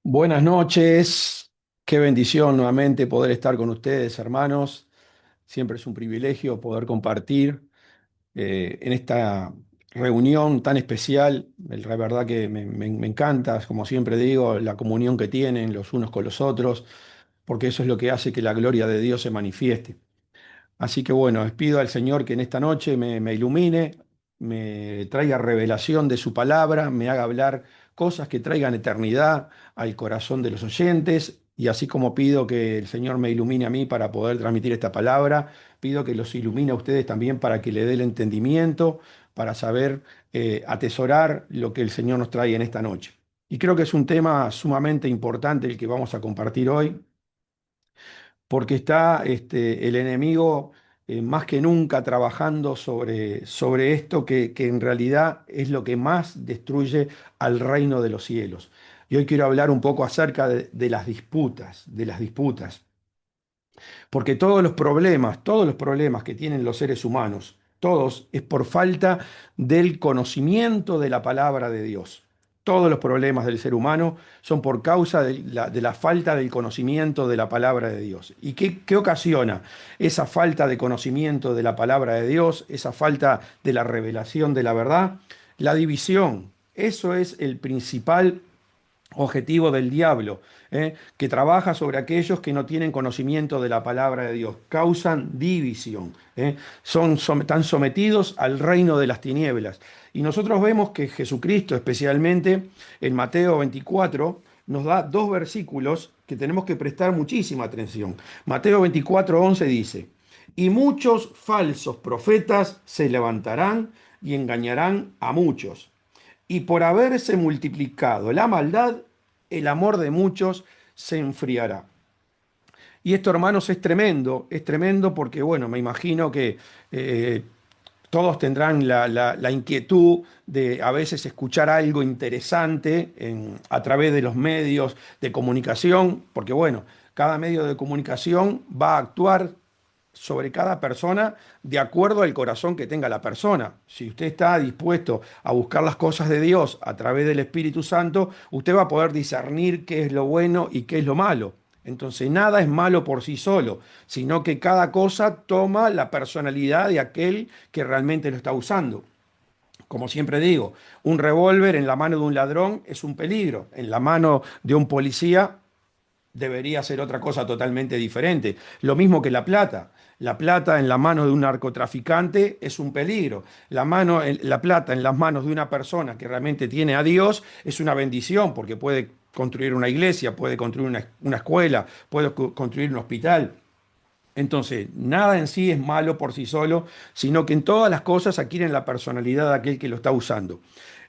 Buenas noches, qué bendición nuevamente poder estar con ustedes, hermanos. Siempre es un privilegio poder compartir en esta reunión tan especial. La verdad que me encanta, como siempre digo, la comunión que tienen los unos con los otros, porque eso es lo que hace que la gloria de Dios se manifieste. Así que bueno, les pido al Señor que en esta noche me ilumine, me traiga revelación de su palabra, me haga hablar cosas que traigan eternidad al corazón de los oyentes. Y así como pido que el Señor me ilumine a mí para poder transmitir esta palabra, pido que los ilumine a ustedes también para que le dé el entendimiento, para saber atesorar lo que el Señor nos trae en esta noche. Y creo que es un tema sumamente importante el que vamos a compartir hoy porque está el enemigo más que nunca trabajando sobre esto que en realidad es lo que más destruye al reino de los cielos. Y hoy quiero hablar un poco acerca de las disputas, de las disputas. Porque todos los problemas que tienen los seres humanos, todos, es por falta del conocimiento de la palabra de Dios. Todos los problemas del ser humano son por causa de la falta del conocimiento de la palabra de Dios. ¿Y qué ocasiona esa falta de conocimiento de la palabra de Dios, esa falta de la revelación de la verdad? La división. Eso es el principal objetivo del diablo, que trabaja sobre aquellos que no tienen conocimiento de la palabra de Dios, causan división, están sometidos al reino de las tinieblas. Y nosotros vemos que Jesucristo, especialmente en Mateo 24, nos da dos versículos que tenemos que prestar muchísima atención. Mateo 24:11 dice, y muchos falsos profetas se levantarán y engañarán a muchos. Y por haberse multiplicado la maldad, el amor de muchos se enfriará. Y esto, hermanos, es tremendo porque, bueno, me imagino que eh, todos tendrán la inquietud de a veces escuchar algo interesante a través de los medios de comunicación, porque, bueno, cada medio de comunicación va a actuar sobre cada persona de acuerdo al corazón que tenga la persona. Si usted está dispuesto a buscar las cosas de Dios a través del Espíritu Santo, usted va a poder discernir qué es lo bueno y qué es lo malo. Entonces nada es malo por sí solo, sino que cada cosa toma la personalidad de aquel que realmente lo está usando. Como siempre digo, un revólver en la mano de un ladrón es un peligro, en la mano de un policía debería ser otra cosa totalmente diferente. Lo mismo que la plata. La plata en la mano de un narcotraficante es un peligro. La plata en las manos de una persona que realmente tiene a Dios es una bendición porque puede construir una iglesia, puede construir una escuela, puede construir un hospital. Entonces, nada en sí es malo por sí solo, sino que en todas las cosas adquieren la personalidad de aquel que lo está usando.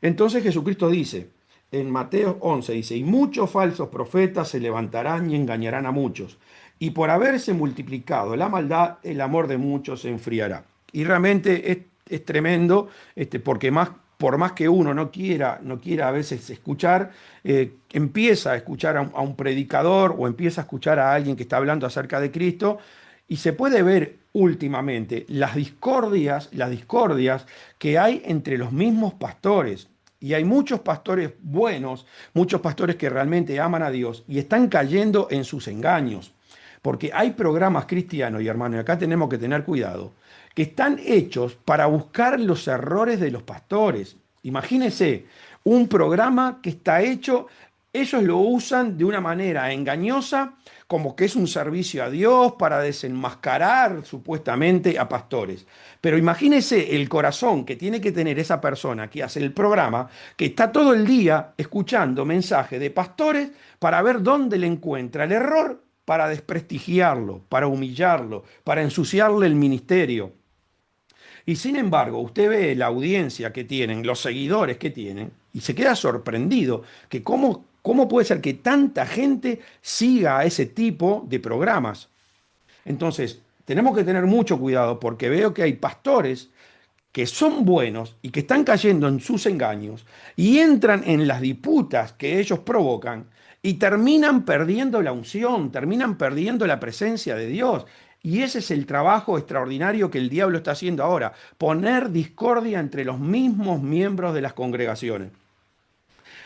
Entonces Jesucristo dice, en Mateo 11, dice, y muchos falsos profetas se levantarán y engañarán a muchos, y por haberse multiplicado la maldad, el amor de muchos se enfriará. Y realmente es tremendo, porque por más que uno no quiera a veces escuchar, empieza a escuchar a un predicador o empieza a escuchar a alguien que está hablando acerca de Cristo y se puede ver últimamente las discordias que hay entre los mismos pastores. Y hay muchos pastores buenos, muchos pastores que realmente aman a Dios y están cayendo en sus engaños. Porque hay programas cristianos, y hermano, y acá tenemos que tener cuidado, que están hechos para buscar los errores de los pastores. Imagínense, un programa que está hecho, ellos lo usan de una manera engañosa, como que es un servicio a Dios para desenmascarar supuestamente a pastores. Pero imagínese el corazón que tiene que tener esa persona que hace el programa, que está todo el día escuchando mensajes de pastores para ver dónde le encuentra el error, para desprestigiarlo, para humillarlo, para ensuciarle el ministerio. Y sin embargo, usted ve la audiencia que tienen, los seguidores que tienen, y se queda sorprendido que cómo puede ser que tanta gente siga a ese tipo de programas. Entonces, tenemos que tener mucho cuidado porque veo que hay pastores que son buenos y que están cayendo en sus engaños y entran en las disputas que ellos provocan y terminan perdiendo la unción, terminan perdiendo la presencia de Dios. Y ese es el trabajo extraordinario que el diablo está haciendo ahora, poner discordia entre los mismos miembros de las congregaciones.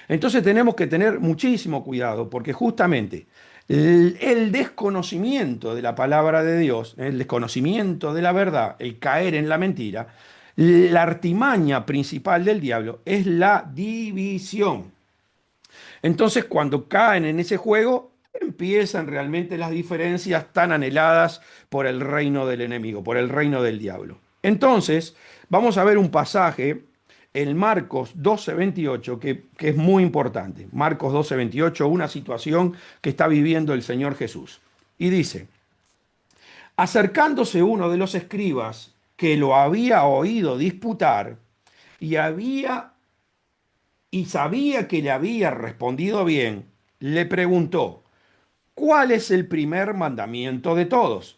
Entonces tenemos que tener muchísimo cuidado porque justamente el desconocimiento de la palabra de Dios, el desconocimiento de la verdad, el caer en la mentira, la artimaña principal del diablo es la división. Entonces, cuando caen en ese juego, empiezan realmente las diferencias tan anheladas por el reino del enemigo, por el reino del diablo. Entonces, vamos a ver un pasaje en Marcos 12:28 que es muy importante. Marcos 12:28, una situación que está viviendo el Señor Jesús. Y dice, acercándose uno de los escribas que lo había oído disputar y había y sabía que le había respondido bien, le preguntó, ¿cuál es el primer mandamiento de todos?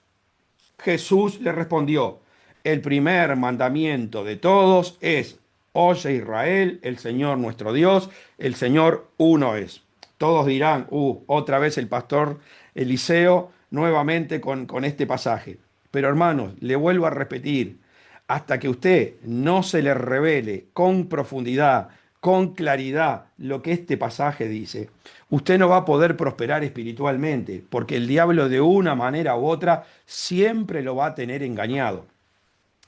Jesús le respondió, el primer mandamiento de todos es, oye Israel, el Señor nuestro Dios, el Señor uno es. Todos dirán, otra vez el pastor Eliseo nuevamente con este pasaje. Pero hermanos, le vuelvo a repetir, hasta que usted no se le revele con profundidad, con claridad lo que este pasaje dice, usted no va a poder prosperar espiritualmente, porque el diablo de una manera u otra siempre lo va a tener engañado.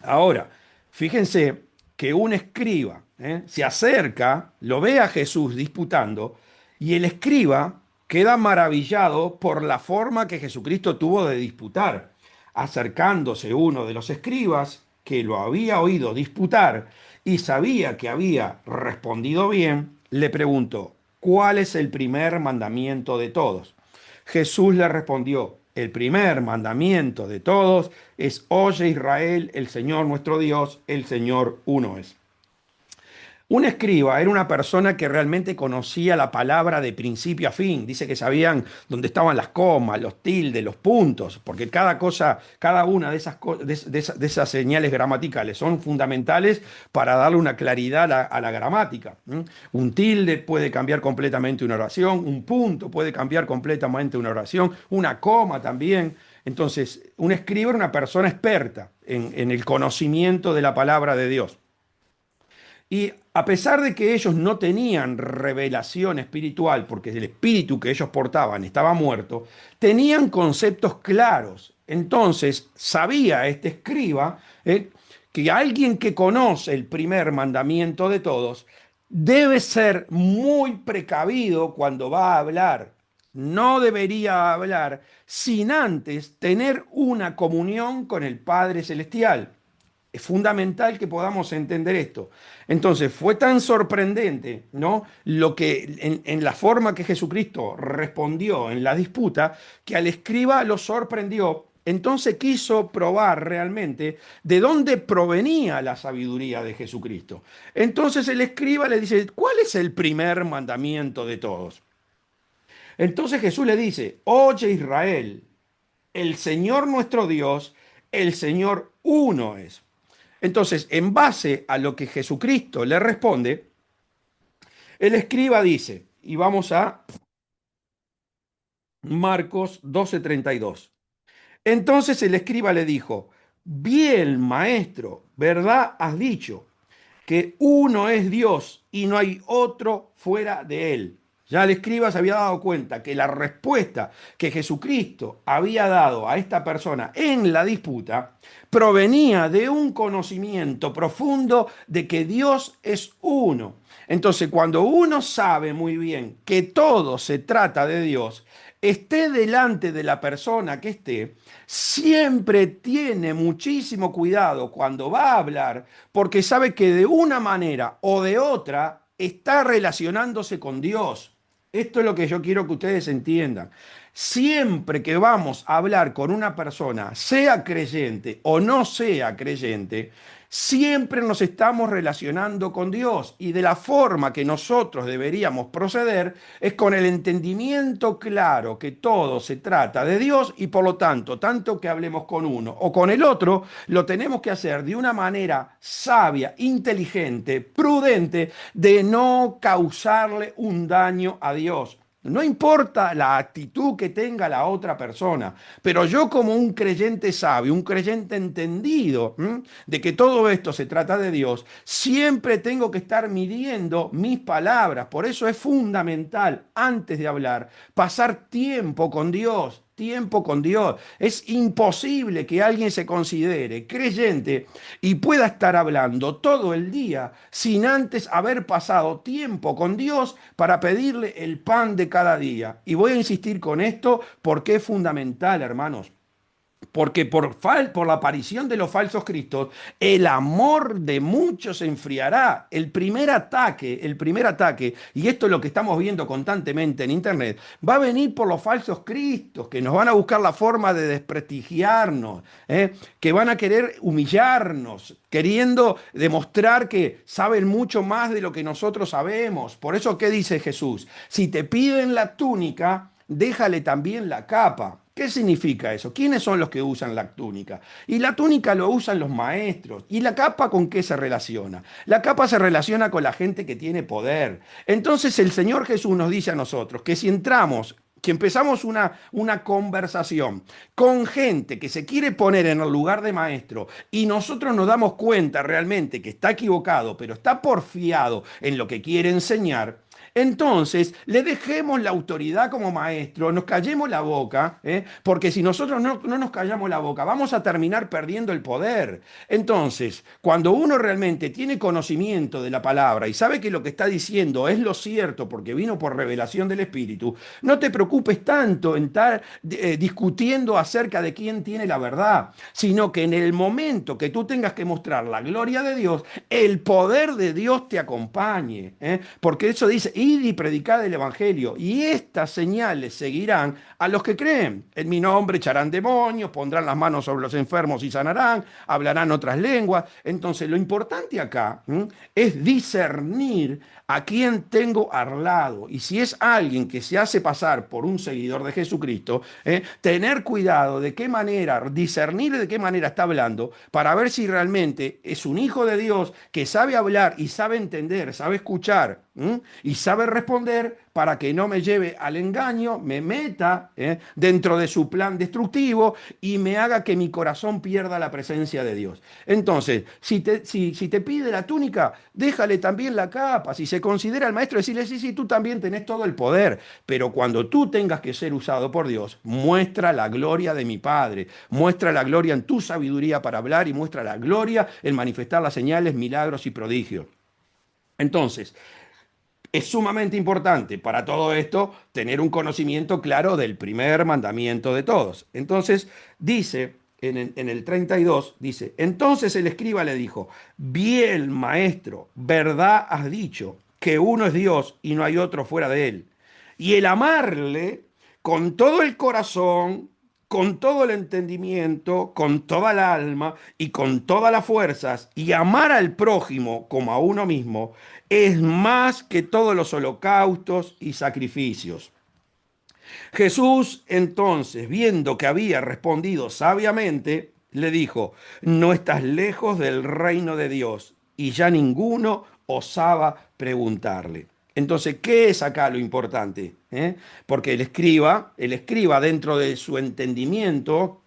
Ahora, fíjense que un escriba se acerca, lo ve a Jesús disputando, y el escriba queda maravillado por la forma que Jesucristo tuvo de disputar. Acercándose uno de los escribas que lo había oído disputar y sabía que había respondido bien, le preguntó, ¿cuál es el primer mandamiento de todos? Jesús le respondió, el primer mandamiento de todos es, oye Israel, el Señor nuestro Dios, el Señor uno es. Un escriba era una persona que realmente conocía la palabra de principio a fin. Dice que sabían dónde estaban las comas, los tildes, los puntos, porque cada cosa, cada una de esas, de esas señales gramaticales son fundamentales para darle una claridad a la gramática. Un tilde puede cambiar completamente una oración, un punto puede cambiar completamente una oración, una coma también. Entonces, un escriba era una persona experta en el conocimiento de la palabra de Dios. Y a pesar de que ellos no tenían revelación espiritual, porque el espíritu que ellos portaban estaba muerto, tenían conceptos claros. Entonces sabía este escriba que alguien que conoce el primer mandamiento de todos debe ser muy precavido cuando va a hablar. No debería hablar sin antes tener una comunión con el Padre Celestial. Es fundamental que podamos entender esto. Entonces, fue tan sorprendente, ¿no? Lo que en la forma que Jesucristo respondió en la disputa, que al escriba lo sorprendió. Entonces quiso probar realmente de dónde provenía la sabiduría de Jesucristo. Entonces el escriba le dice, ¿cuál es el primer mandamiento de todos? Entonces Jesús le dice, oye Israel, el Señor nuestro Dios, el Señor uno es. Entonces, en base a lo que Jesucristo le responde, el escriba dice, y vamos a Marcos 12:32. Entonces el escriba le dijo, bien, maestro, ¿verdad has dicho? Que uno es Dios y no hay otro fuera de él. Ya el escriba se había dado cuenta que la respuesta que Jesucristo había dado a esta persona en la disputa provenía de un conocimiento profundo de que Dios es uno. Entonces, cuando uno sabe muy bien que todo se trata de Dios, esté delante de la persona que esté, siempre tiene muchísimo cuidado cuando va a hablar, porque sabe que de una manera o de otra está relacionándose con Dios. Esto es lo que yo quiero que ustedes entiendan. Siempre que vamos a hablar con una persona, sea creyente o no sea creyente, siempre nos estamos relacionando con Dios y de la forma que nosotros deberíamos proceder es con el entendimiento claro que todo se trata de Dios y por lo tanto, tanto que hablemos con uno o con el otro, lo tenemos que hacer de una manera sabia, inteligente, prudente, de no causarle un daño a Dios. No importa la actitud que tenga la otra persona, pero yo como un creyente sabio, un creyente entendido, de que todo esto se trata de Dios, siempre tengo que estar midiendo mis palabras. Por eso es fundamental, antes de hablar, pasar tiempo con Dios. Tiempo con Dios. Es imposible que alguien se considere creyente y pueda estar hablando todo el día sin antes haber pasado tiempo con Dios para pedirle el pan de cada día. Y voy a insistir con esto porque es fundamental, hermanos. Porque por la aparición de los falsos cristos, el amor de muchos se enfriará. El primer ataque, y esto es lo que estamos viendo constantemente en Internet, va a venir por los falsos cristos, que nos van a buscar la forma de desprestigiarnos, que van a querer humillarnos, queriendo demostrar que saben mucho más de lo que nosotros sabemos. Por eso, ¿qué dice Jesús? Si te piden la túnica, déjale también la capa. ¿Qué significa eso? ¿Quiénes son los que usan la túnica? Y la túnica lo usan los maestros. ¿Y la capa con qué se relaciona? La capa se relaciona con la gente que tiene poder. Entonces el Señor Jesús nos dice a nosotros que si entramos, que empezamos una conversación con gente que se quiere poner en el lugar de maestro y nosotros nos damos cuenta realmente que está equivocado, pero está porfiado en lo que quiere enseñar, entonces le dejemos la autoridad como maestro, nos callemos la boca, porque si nosotros no nos callamos la boca, vamos a terminar perdiendo el poder. Entonces, cuando uno realmente tiene conocimiento de la palabra y sabe que lo que está diciendo es lo cierto porque vino por revelación del Espíritu, no te preocupes tanto en estar discutiendo acerca de quién tiene la verdad, sino que en el momento que tú tengas que mostrar la gloria de Dios, el poder de Dios te acompañe, porque eso dice, id y predicad el Evangelio, y estas señales seguirán a los que creen. En mi nombre echarán demonios, pondrán las manos sobre los enfermos y sanarán, hablarán otras lenguas. Entonces, lo importante acá es discernir a quién tengo al lado. Y si es alguien que se hace pasar por un seguidor de Jesucristo, tener cuidado de qué manera, discernir de qué manera está hablando, para ver si realmente es un hijo de Dios que sabe hablar y sabe entender, sabe escuchar, y sabe responder para que no me lleve al engaño, me meta dentro de su plan destructivo y me haga que mi corazón pierda la presencia de Dios. Entonces, si te pide la túnica, déjale también la capa. Si se considera el maestro, decirle, sí, sí, tú también tenés todo el poder, pero cuando tú tengas que ser usado por Dios, muestra la gloria de mi Padre, muestra la gloria en tu sabiduría para hablar y muestra la gloria en manifestar las señales, milagros y prodigios. Entonces, es sumamente importante para todo esto tener un conocimiento claro del primer mandamiento de todos. Entonces, dice en el 32, dice, entonces el escriba le dijo, bien, maestro, verdad has dicho, que uno es Dios y no hay otro fuera de él. Y el amarle con todo el corazón, con todo el entendimiento, con toda el alma y con todas las fuerzas, y amar al prójimo como a uno mismo, es más que todos los holocaustos y sacrificios. Jesús entonces, viendo que había respondido sabiamente, le dijo, no estás lejos del reino de Dios. Y ya ninguno osaba preguntarle. Entonces, ¿qué es acá lo importante? Porque el escriba dentro de su entendimiento,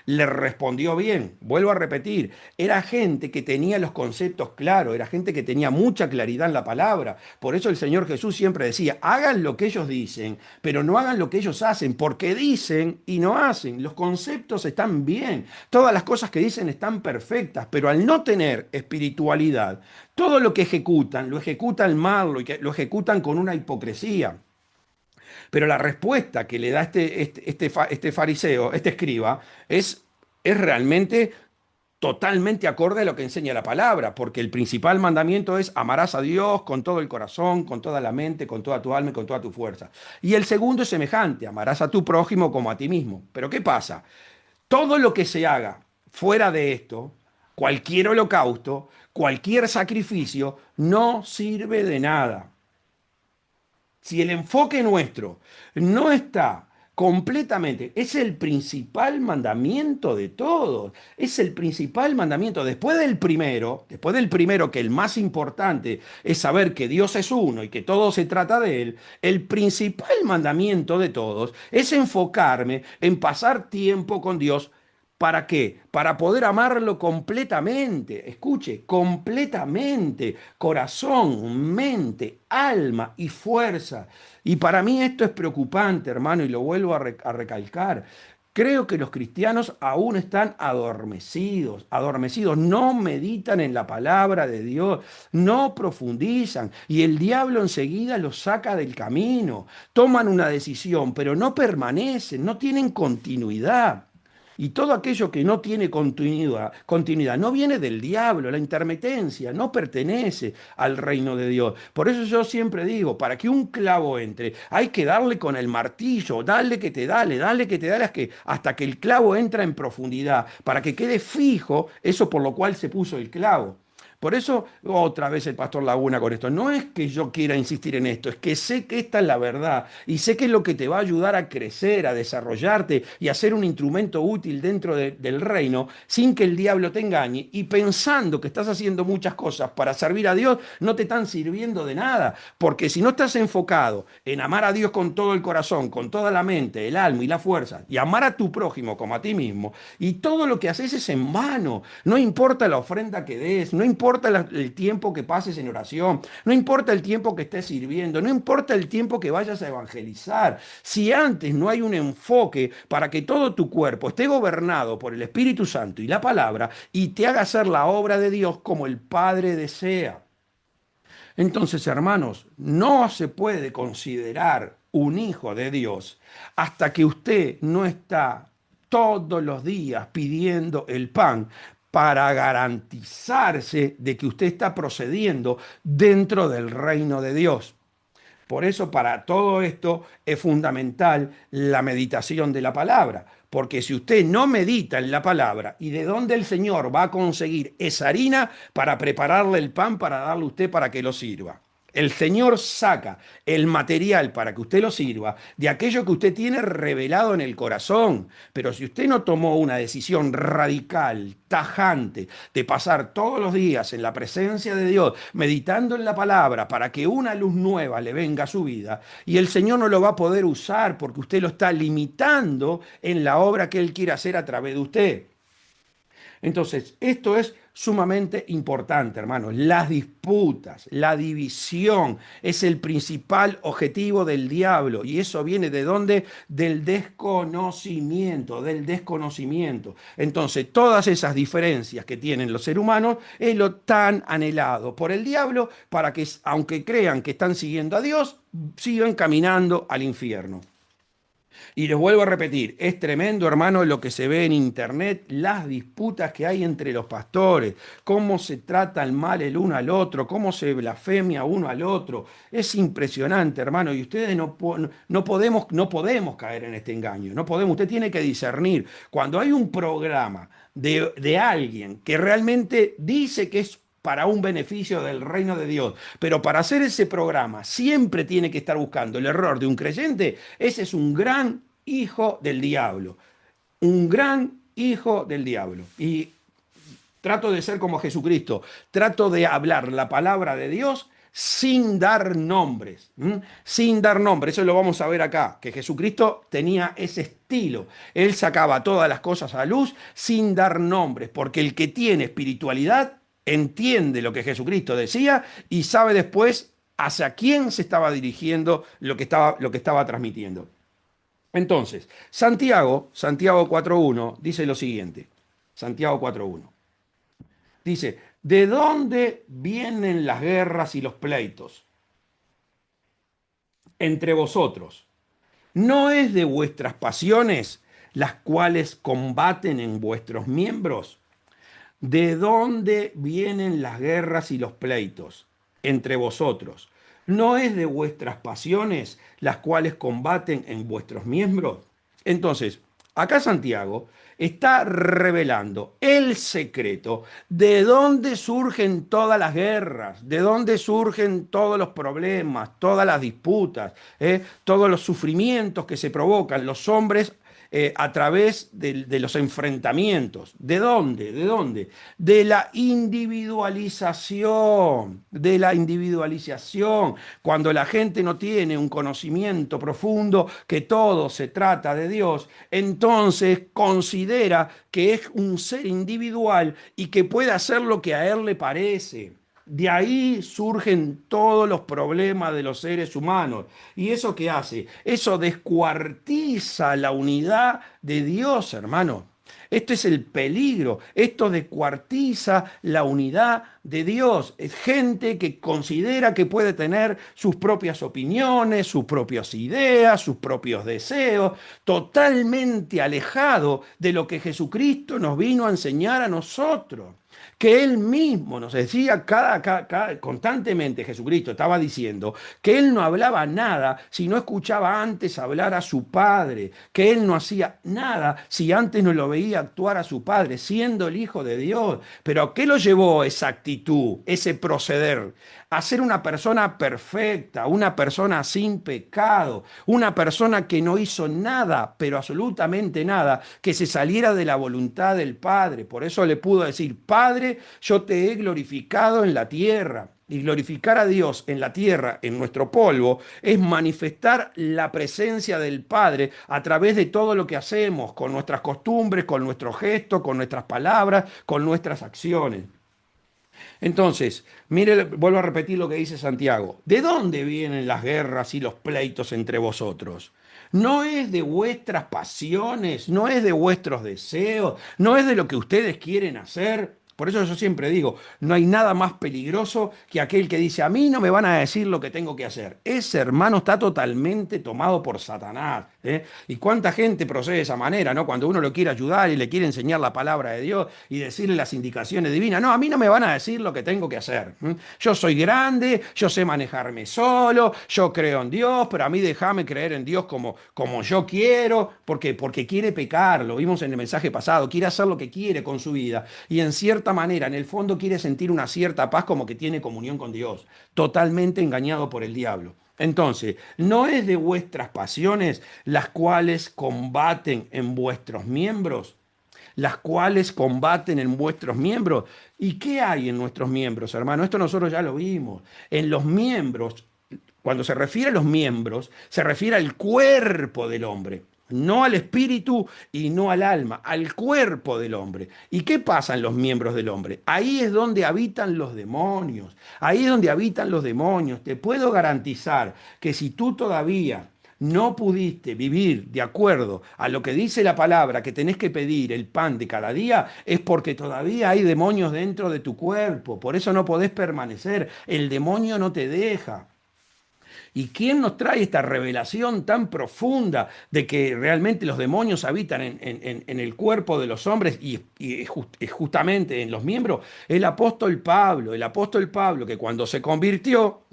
le respondió bien. Vuelvo a repetir, era gente que tenía los conceptos claros, era gente que tenía mucha claridad en la palabra. Por eso el Señor Jesús siempre decía, hagan lo que ellos dicen, pero no hagan lo que ellos hacen, porque dicen y no hacen. Los conceptos están bien, todas las cosas que dicen están perfectas, pero al no tener espiritualidad, todo lo ejecutan mal, lo ejecutan con una hipocresía. Pero la respuesta que le da este fariseo, este escriba, es realmente totalmente acorde a lo que enseña la palabra, porque el principal mandamiento es amarás a Dios con todo el corazón, con toda la mente, con toda tu alma y con toda tu fuerza. Y el segundo es semejante, amarás a tu prójimo como a ti mismo. Pero ¿qué pasa? Todo lo que se haga fuera de esto, cualquier holocausto, cualquier sacrificio, no sirve de nada. Si el enfoque nuestro no está completamente. Es el principal mandamiento de todos. Es el principal mandamiento. Después del primero, que el más importante es saber que Dios es uno y que todo se trata de Él, el principal mandamiento de todos es enfocarme en pasar tiempo con Dios. ¿Para qué? Para poder amarlo completamente. Escuche, completamente. Corazón, mente, alma y fuerza. Y para mí esto es preocupante, hermano, y lo vuelvo a recalcar. Creo que los cristianos aún están adormecidos, adormecidos, no meditan en la palabra de Dios, no profundizan y el diablo enseguida los saca del camino. Toman una decisión, pero no permanecen, no tienen continuidad. Y todo aquello que no tiene continuidad no viene del diablo, la intermitencia, no pertenece al reino de Dios. Por eso yo siempre digo, para que un clavo entre, hay que darle con el martillo, dale que te dale hasta que el clavo entra en profundidad, para que quede fijo eso por lo cual se puso el clavo. Por eso, otra vez el pastor Laguna con esto, no es que yo quiera insistir en esto, es que sé que esta es la verdad y sé que es lo que te va a ayudar a crecer, a desarrollarte y a ser un instrumento útil dentro del reino sin que el diablo te engañe y pensando que estás haciendo muchas cosas para servir a Dios, no te están sirviendo de nada, porque si no estás enfocado en amar a Dios con todo el corazón, con toda la mente, el alma y la fuerza y amar a tu prójimo como a ti mismo, y todo lo que haces es en vano, no importa la ofrenda que des, no importa el tiempo que pases en oración, no importa el tiempo que estés sirviendo, no importa el tiempo que vayas a evangelizar. Si antes no hay un enfoque para que todo tu cuerpo esté gobernado por el Espíritu Santo y la palabra y te haga hacer la obra de Dios como el Padre desea. Entonces, hermanos, no se puede considerar un hijo de Dios hasta que usted no está todos los días pidiendo el pan para garantizarse de que usted está procediendo dentro del reino de Dios. Por eso para todo esto es fundamental la meditación de la palabra, porque si usted no medita en la palabra, ¿y de dónde el Señor va a conseguir esa harina para prepararle el pan para darle a usted para que lo sirva? El Señor saca el material para que usted lo sirva de aquello que usted tiene revelado en el corazón. Pero si usted no tomó una decisión radical, tajante, de pasar todos los días en la presencia de Dios, meditando en la palabra para que una luz nueva le venga a su vida, y el Señor no lo va a poder usar porque usted lo está limitando en la obra que Él quiere hacer a través de usted. Entonces, esto es sumamente importante, hermanos. Las disputas, la división es el principal objetivo del diablo. ¿Y eso viene de dónde? Del desconocimiento, del desconocimiento. Entonces, todas esas diferencias que tienen los seres humanos es lo tan anhelado por el diablo para que, aunque crean que están siguiendo a Dios, sigan caminando al infierno. Y les vuelvo a repetir, es tremendo, hermano, lo que se ve en internet, las disputas que hay entre los pastores, cómo se tratan mal el uno al otro, cómo se blasfemia uno al otro. Es impresionante, hermano, y ustedes no podemos caer en este engaño, no podemos, usted tiene que discernir. Cuando hay un programa de alguien que realmente dice que es para un beneficio del reino de Dios. Pero para hacer ese programa siempre tiene que estar buscando el error de un creyente. Ese es un gran hijo del diablo. Un gran hijo del diablo. Y trato de ser como Jesucristo. Trato de hablar la palabra de Dios sin dar nombres. Sin dar nombres. Eso lo vamos a ver acá. Que Jesucristo tenía ese estilo. Él sacaba todas las cosas a luz sin dar nombres. Porque el que tiene espiritualidad entiende lo que Jesucristo decía y sabe después hacia quién se estaba dirigiendo lo que estaba transmitiendo. Entonces, Santiago 4.1 dice lo siguiente. Santiago 4.1 dice, ¿de dónde vienen las guerras y los pleitos entre vosotros? ¿No es de vuestras pasiones las cuales combaten en vuestros miembros? ¿De dónde vienen las guerras y los pleitos entre vosotros? ¿No es de vuestras pasiones las cuales combaten en vuestros miembros? Entonces, Acá Santiago está revelando el secreto de dónde surgen todas las guerras, de dónde surgen todos los problemas, todas las disputas, todos los sufrimientos que se provocan los hombres a través de los enfrentamientos. ¿De dónde? ¿De dónde? De la individualización, de la individualización. Cuando la gente no tiene un conocimiento profundo, que todo se trata de Dios, entonces considera que es un ser individual y que puede hacer lo que a él le parece. De ahí surgen todos los problemas de los seres humanos. ¿Y eso qué hace? Eso descuartiza la unidad de Dios, hermano. Esto es el peligro. Esto descuartiza la unidad de Dios. Es gente que considera que puede tener sus propias opiniones, sus propias ideas, sus propios deseos, totalmente alejado de lo que Jesucristo nos vino a enseñar a nosotros, que él mismo nos decía constantemente. Jesucristo estaba diciendo que él no hablaba nada si no escuchaba antes hablar a su Padre, que él no hacía nada si antes no lo veía actuar a su Padre, siendo el Hijo de Dios. Pero ¿a qué lo llevó esa actitud, ese proceder? A ser una persona perfecta, una persona sin pecado, una persona que no hizo nada, pero absolutamente nada, que se saliera de la voluntad del Padre. Por eso le pudo decir: Padre, yo te he glorificado en la tierra. Y glorificar a Dios en la tierra, en nuestro polvo, es manifestar la presencia del Padre a través de todo lo que hacemos, con nuestras costumbres, con nuestros gestos, con nuestras palabras, con nuestras acciones. Entonces, mire, vuelvo a repetir lo que dice Santiago. ¿De dónde vienen las guerras y los pleitos entre vosotros? No es de vuestras pasiones, no es de vuestros deseos, no es de lo que ustedes quieren hacer. Por eso yo siempre digo, no hay nada más peligroso que aquel que dice: a mí no me van a decir lo que tengo que hacer. Ese hermano está totalmente tomado por Satanás, ¿eh? Y cuánta gente procede de esa manera, ¿no? Cuando uno lo quiere ayudar y le quiere enseñar la palabra de Dios y decirle las indicaciones divinas: no, a mí no me van a decir lo que tengo que hacer. Yo soy grande, yo sé manejarme solo, yo creo en Dios, pero a mí déjame creer en Dios como yo quiero. ¿Por qué? Porque quiere pecar, lo vimos en el mensaje pasado, quiere hacer lo que quiere con su vida y en cierta manera, en el fondo, quiere sentir una cierta paz, como que tiene comunión con Dios, totalmente engañado por el diablo. Entonces, no es de vuestras pasiones las cuales combaten en vuestros miembros, las cuales combaten en vuestros miembros. ¿Y qué hay en nuestros miembros, hermano? Esto nosotros ya lo vimos. En los miembros, cuando se refiere a los miembros, se refiere al cuerpo del hombre. No al espíritu y no al alma, al cuerpo del hombre. ¿Y qué pasa en los miembros del hombre? Ahí es donde habitan los demonios. Ahí es donde habitan los demonios. Te puedo garantizar que si tú todavía no pudiste vivir de acuerdo a lo que dice la palabra, que tenés que pedir el pan de cada día, es porque todavía hay demonios dentro de tu cuerpo. Por eso no podés permanecer. El demonio no te deja. ¿Y quién nos trae esta revelación tan profunda de que realmente los demonios habitan en el cuerpo de los hombres y justamente en los miembros? El apóstol Pablo, que cuando se convirtió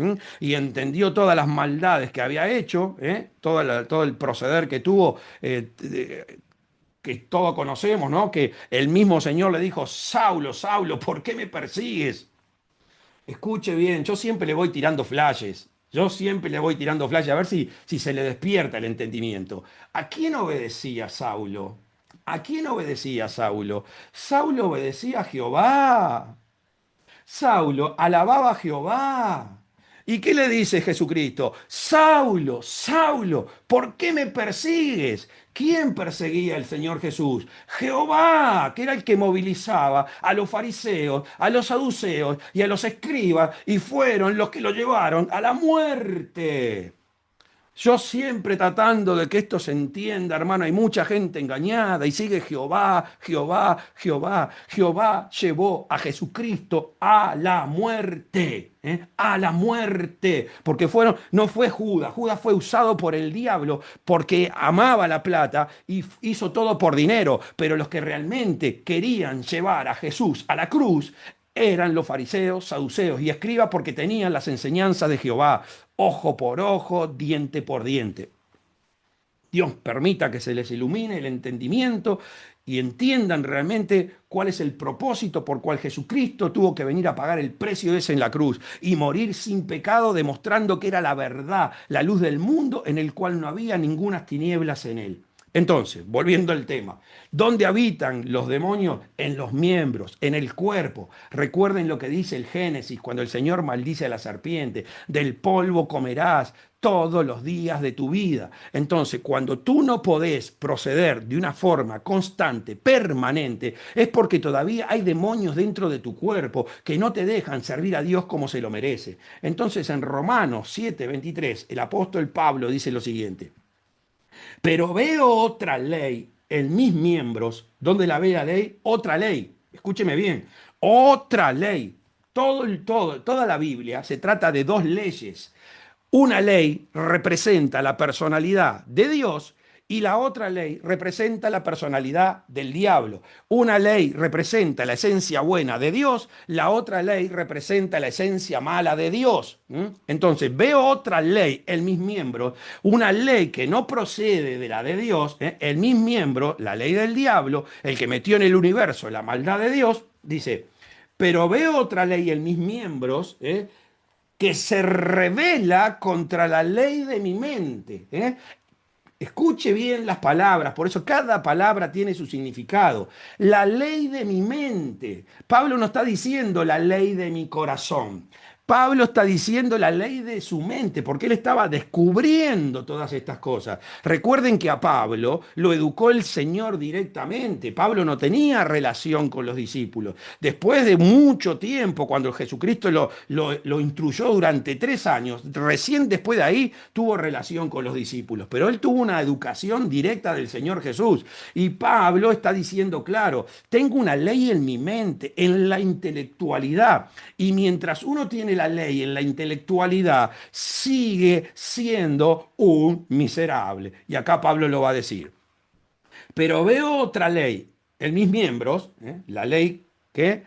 y entendió todas las maldades que había hecho, todo el proceder que tuvo, que todos conocemos, ¿no? Que el mismo Señor le dijo: Saulo, Saulo, ¿por qué me persigues? Escuche bien, yo siempre le voy tirando flashes. Yo siempre le voy tirando flashes a ver si se le despierta el entendimiento. ¿A quién obedecía Saulo? ¿A quién obedecía Saulo? Saulo obedecía a Jehová. Saulo alababa a Jehová. ¿Y qué le dice Jesucristo? Saulo, Saulo, ¿por qué me persigues? ¿Quién perseguía al Señor Jesús? Jehová, que era el que movilizaba a los fariseos, a los saduceos y a los escribas, y fueron los que lo llevaron a la muerte. Yo siempre tratando de que esto se entienda, hermano. Hay mucha gente engañada y sigue Jehová, Jehová, Jehová. Jehová llevó a Jesucristo a la muerte, a la muerte. Porque no fue Judas. Judas fue usado por el diablo porque amaba la plata y hizo todo por dinero. Pero los que realmente querían llevar a Jesús a la cruz eran los fariseos, saduceos y escribas, porque tenían las enseñanzas de Jehová: ojo por ojo, diente por diente. Dios permita que se les ilumine el entendimiento y entiendan realmente cuál es el propósito por cual Jesucristo tuvo que venir a pagar el precio ese en la cruz y morir sin pecado, demostrando que era la verdad, la luz del mundo en el cual no había ninguna tinieblas en él. Entonces, volviendo al tema, ¿dónde habitan los demonios? En los miembros, en el cuerpo. Recuerden lo que dice el Génesis, cuando el Señor maldice a la serpiente, del polvo comerás todos los días de tu vida. Entonces, cuando tú no podés proceder de una forma constante, permanente, es porque todavía hay demonios dentro de tu cuerpo que no te dejan servir a Dios como se lo merece. Entonces, en Romanos 7:23, el apóstol Pablo dice lo siguiente: pero veo otra ley en mis miembros. ¿Dónde la ve la ley? Otra ley. Escúcheme bien. Otra ley. Toda la Biblia se trata de dos leyes. Una ley representa la personalidad de Dios y la otra ley representa la personalidad del diablo. Una ley representa la esencia buena de Dios, la otra ley representa la esencia mala de Dios. Entonces veo otra ley en mis miembros, una ley que no procede de la de Dios, en mis miembros, la ley del diablo, el que metió en el universo la maldad de Dios, dice, pero veo otra ley en mis miembros, que se revela contra la ley de mi mente. Escuche bien las palabras, por eso cada palabra tiene su significado. La ley de mi mente. Pablo no está diciendo la ley de mi corazón. Pablo está diciendo la ley de su mente, porque él estaba descubriendo todas estas cosas. Recuerden que a Pablo lo educó el Señor directamente. Pablo no tenía relación con los discípulos. Después de mucho tiempo, cuando Jesucristo lo instruyó durante 3 años, recién después de ahí tuvo relación con los discípulos. Pero él tuvo una educación directa del Señor Jesús. Y Pablo está diciendo, claro, tengo una ley en mi mente, en la intelectualidad. Y mientras uno tiene la ley en la intelectualidad, sigue siendo un miserable. Y acá Pablo lo va a decir. Pero veo otra ley en mis miembros, la ley que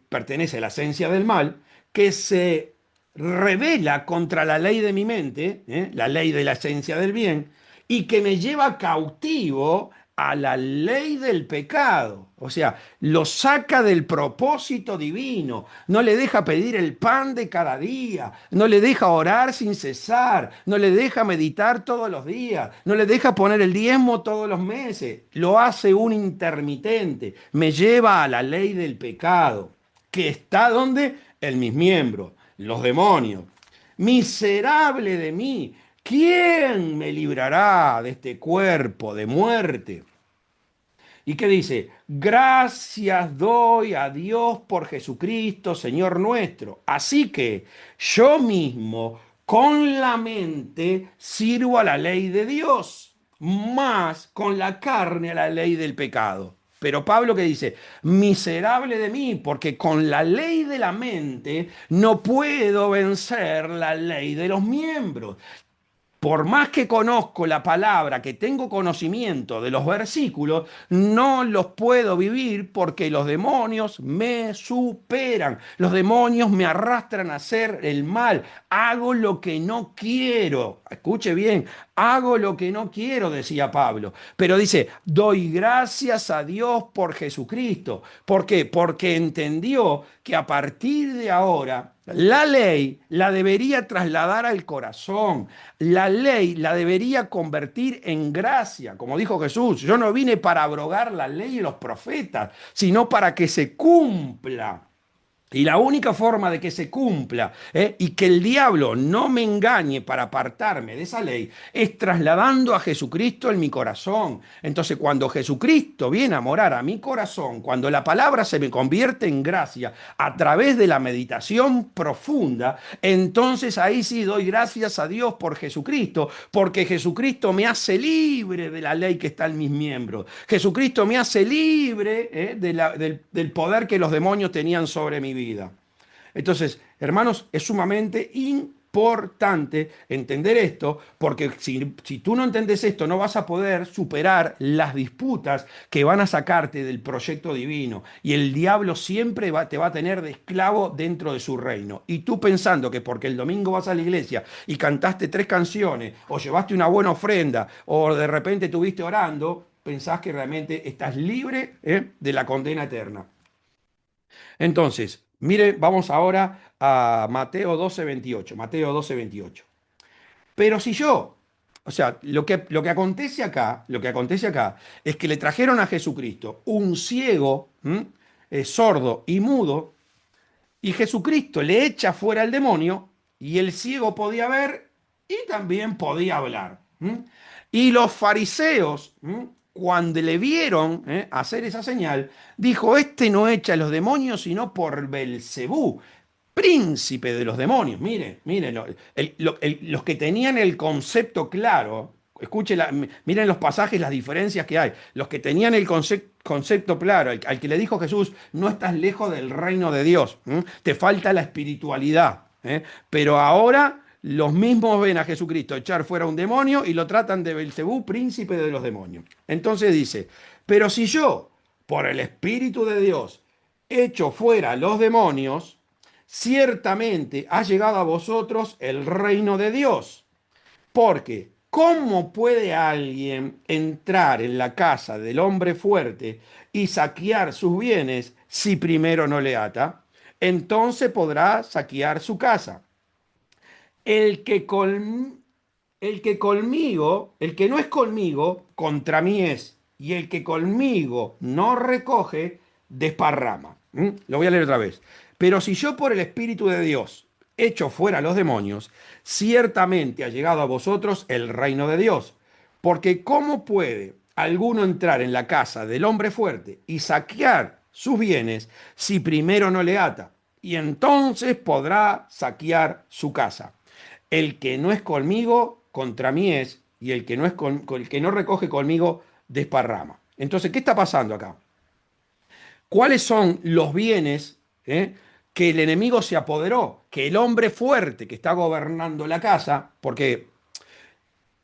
pertenece a la esencia del mal, que se revela contra la ley de mi mente, la ley de la esencia del bien, y que me lleva cautivo a la ley del pecado. O sea, lo saca del propósito divino, no le deja pedir el pan de cada día, no le deja orar sin cesar, no le deja meditar todos los días, no le deja poner el diezmo todos los meses, lo hace un intermitente, me lleva a la ley del pecado, que está donde en mis miembros, los demonios. Miserable de mí, ¿quién me librará de este cuerpo de muerte? ¿Y qué dice? Gracias doy a Dios por Jesucristo, Señor nuestro. Así que yo mismo con la mente sirvo a la ley de Dios, más con la carne a la ley del pecado. Pero Pablo que dice, miserable de mí, porque con la ley de la mente no puedo vencer la ley de los miembros. Por más que conozco la palabra, que tengo conocimiento de los versículos, no los puedo vivir porque los demonios me superan. Los demonios me arrastran a hacer el mal. Hago lo que no quiero. Escuche bien, hago lo que no quiero, decía Pablo. Pero dice, doy gracias a Dios por Jesucristo. ¿Por qué? Porque entendió que a partir de ahora la ley la debería trasladar al corazón. La ley la debería convertir en gracia. Como dijo Jesús, yo no vine para abrogar la ley y los profetas, sino para que se cumpla. Y la única forma de que se cumpla y que el diablo no me engañe para apartarme de esa ley es trasladando a Jesucristo en mi corazón. Entonces, cuando Jesucristo viene a morar a mi corazón, cuando la palabra se me convierte en gracia a través de la meditación profunda, entonces ahí sí doy gracias a Dios por Jesucristo, porque Jesucristo me hace libre de la ley que está en mis miembros. Jesucristo me hace libre del poder que los demonios tenían sobre mi vida. Entonces, hermanos, es sumamente importante entender esto, porque si tú no entendés esto, no vas a poder superar las disputas que van a sacarte del proyecto divino. Y el diablo siempre te va a tener de esclavo dentro de su reino. Y tú pensando que porque el domingo vas a la iglesia y cantaste 3 canciones, o llevaste una buena ofrenda, o de repente estuviste orando, pensás que realmente estás libre, de la condena eterna. Entonces, mire, vamos ahora a Mateo 12:28. Mateo 12:28. Pero si yo, o sea, lo que acontece acá es que le trajeron a Jesucristo un ciego, sordo y mudo, y Jesucristo le echa fuera al demonio, y el ciego podía ver y también podía hablar. Y los fariseos, cuando le vieron hacer esa señal, dijo, este no echa a los demonios sino por Belcebú, príncipe de los demonios. Mire, mire, los que tenían el concepto claro, miren los pasajes, las diferencias que hay. Los que tenían el concepto claro, al que le dijo Jesús, no estás lejos del reino de Dios, te falta la espiritualidad. Pero ahora los mismos ven a Jesucristo echar fuera un demonio y lo tratan de Belcebú, príncipe de los demonios. Entonces dice, pero si yo, por el Espíritu de Dios, echo fuera los demonios, ciertamente ha llegado a vosotros el reino de Dios. Porque, ¿cómo puede alguien entrar en la casa del hombre fuerte y saquear sus bienes si primero no le ata? Entonces podrá saquear su casa. El que, col- el que no es conmigo, contra mí es. Y el que conmigo no recoge, desparrama. Lo voy a leer otra vez. Pero si yo por el Espíritu de Dios echo fuera a los demonios, ciertamente ha llegado a vosotros el reino de Dios. Porque ¿cómo puede alguno entrar en la casa del hombre fuerte y saquear sus bienes si primero no le ata? Y entonces podrá saquear su casa. El que no es conmigo, contra mí es, y el que no, el que no recoge conmigo, desparrama. Entonces, ¿qué está pasando acá? ¿Cuáles son los bienes que el enemigo se apoderó? Que el hombre fuerte que está gobernando la casa, porque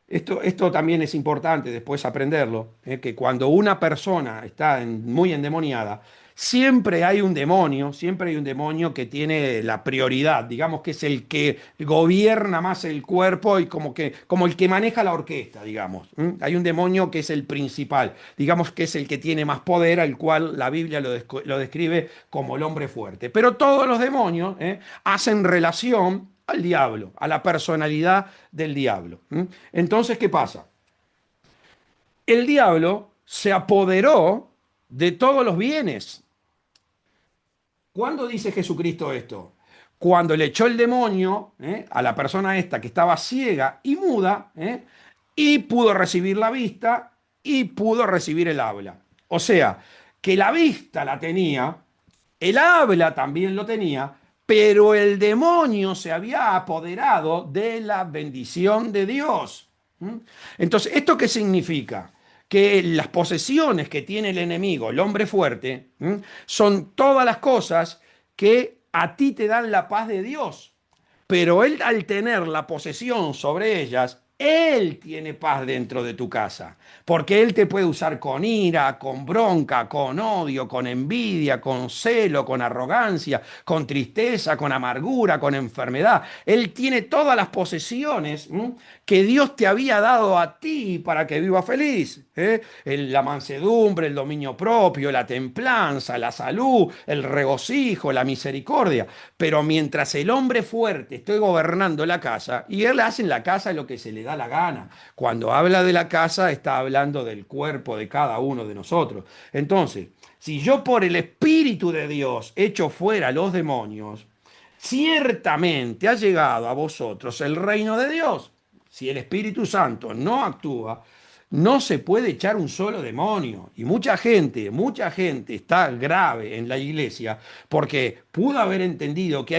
esto también es importante después aprenderlo, que cuando una persona está muy endemoniada, siempre hay un demonio que tiene la prioridad, digamos que es el que gobierna más el cuerpo y como el que maneja la orquesta, digamos. Hay un demonio que es el principal, digamos que es el que tiene más poder, al cual la Biblia lo describe como el hombre fuerte. Pero todos los demonios hacen relación al diablo, a la personalidad del diablo. Entonces, ¿qué pasa? El diablo se apoderó de todos los bienes. ¿Cuándo dice Jesucristo esto? Cuando le echó el demonio a la persona esta que estaba ciega y muda, y pudo recibir la vista y pudo recibir el habla. O sea, que la vista la tenía, el habla también lo tenía, pero el demonio se había apoderado de la bendición de Dios. Entonces, ¿esto qué significa? Que las posesiones que tiene el enemigo, el hombre fuerte, son todas las cosas que a ti te dan la paz de Dios. Pero él, al tener la posesión sobre ellas, él tiene paz dentro de tu casa, porque él te puede usar con ira, con bronca, con odio, con envidia, con celo, con arrogancia, con tristeza, con amargura, con enfermedad. Él tiene todas las posesiones que Dios te había dado a ti para que vivas feliz. La mansedumbre, el dominio propio, la templanza, la salud, el regocijo, la misericordia. Pero mientras el hombre fuerte esté gobernando la casa, y él hace en la casa lo que se le da la gana. Cuando habla de la casa, está hablando del cuerpo de cada uno de nosotros. Entonces, si yo por el Espíritu de Dios echo fuera los demonios, ciertamente ha llegado a vosotros el reino de Dios. Si el Espíritu Santo no actúa, no se puede echar un solo demonio. Y mucha gente está grave en la iglesia porque pudo haber entendido que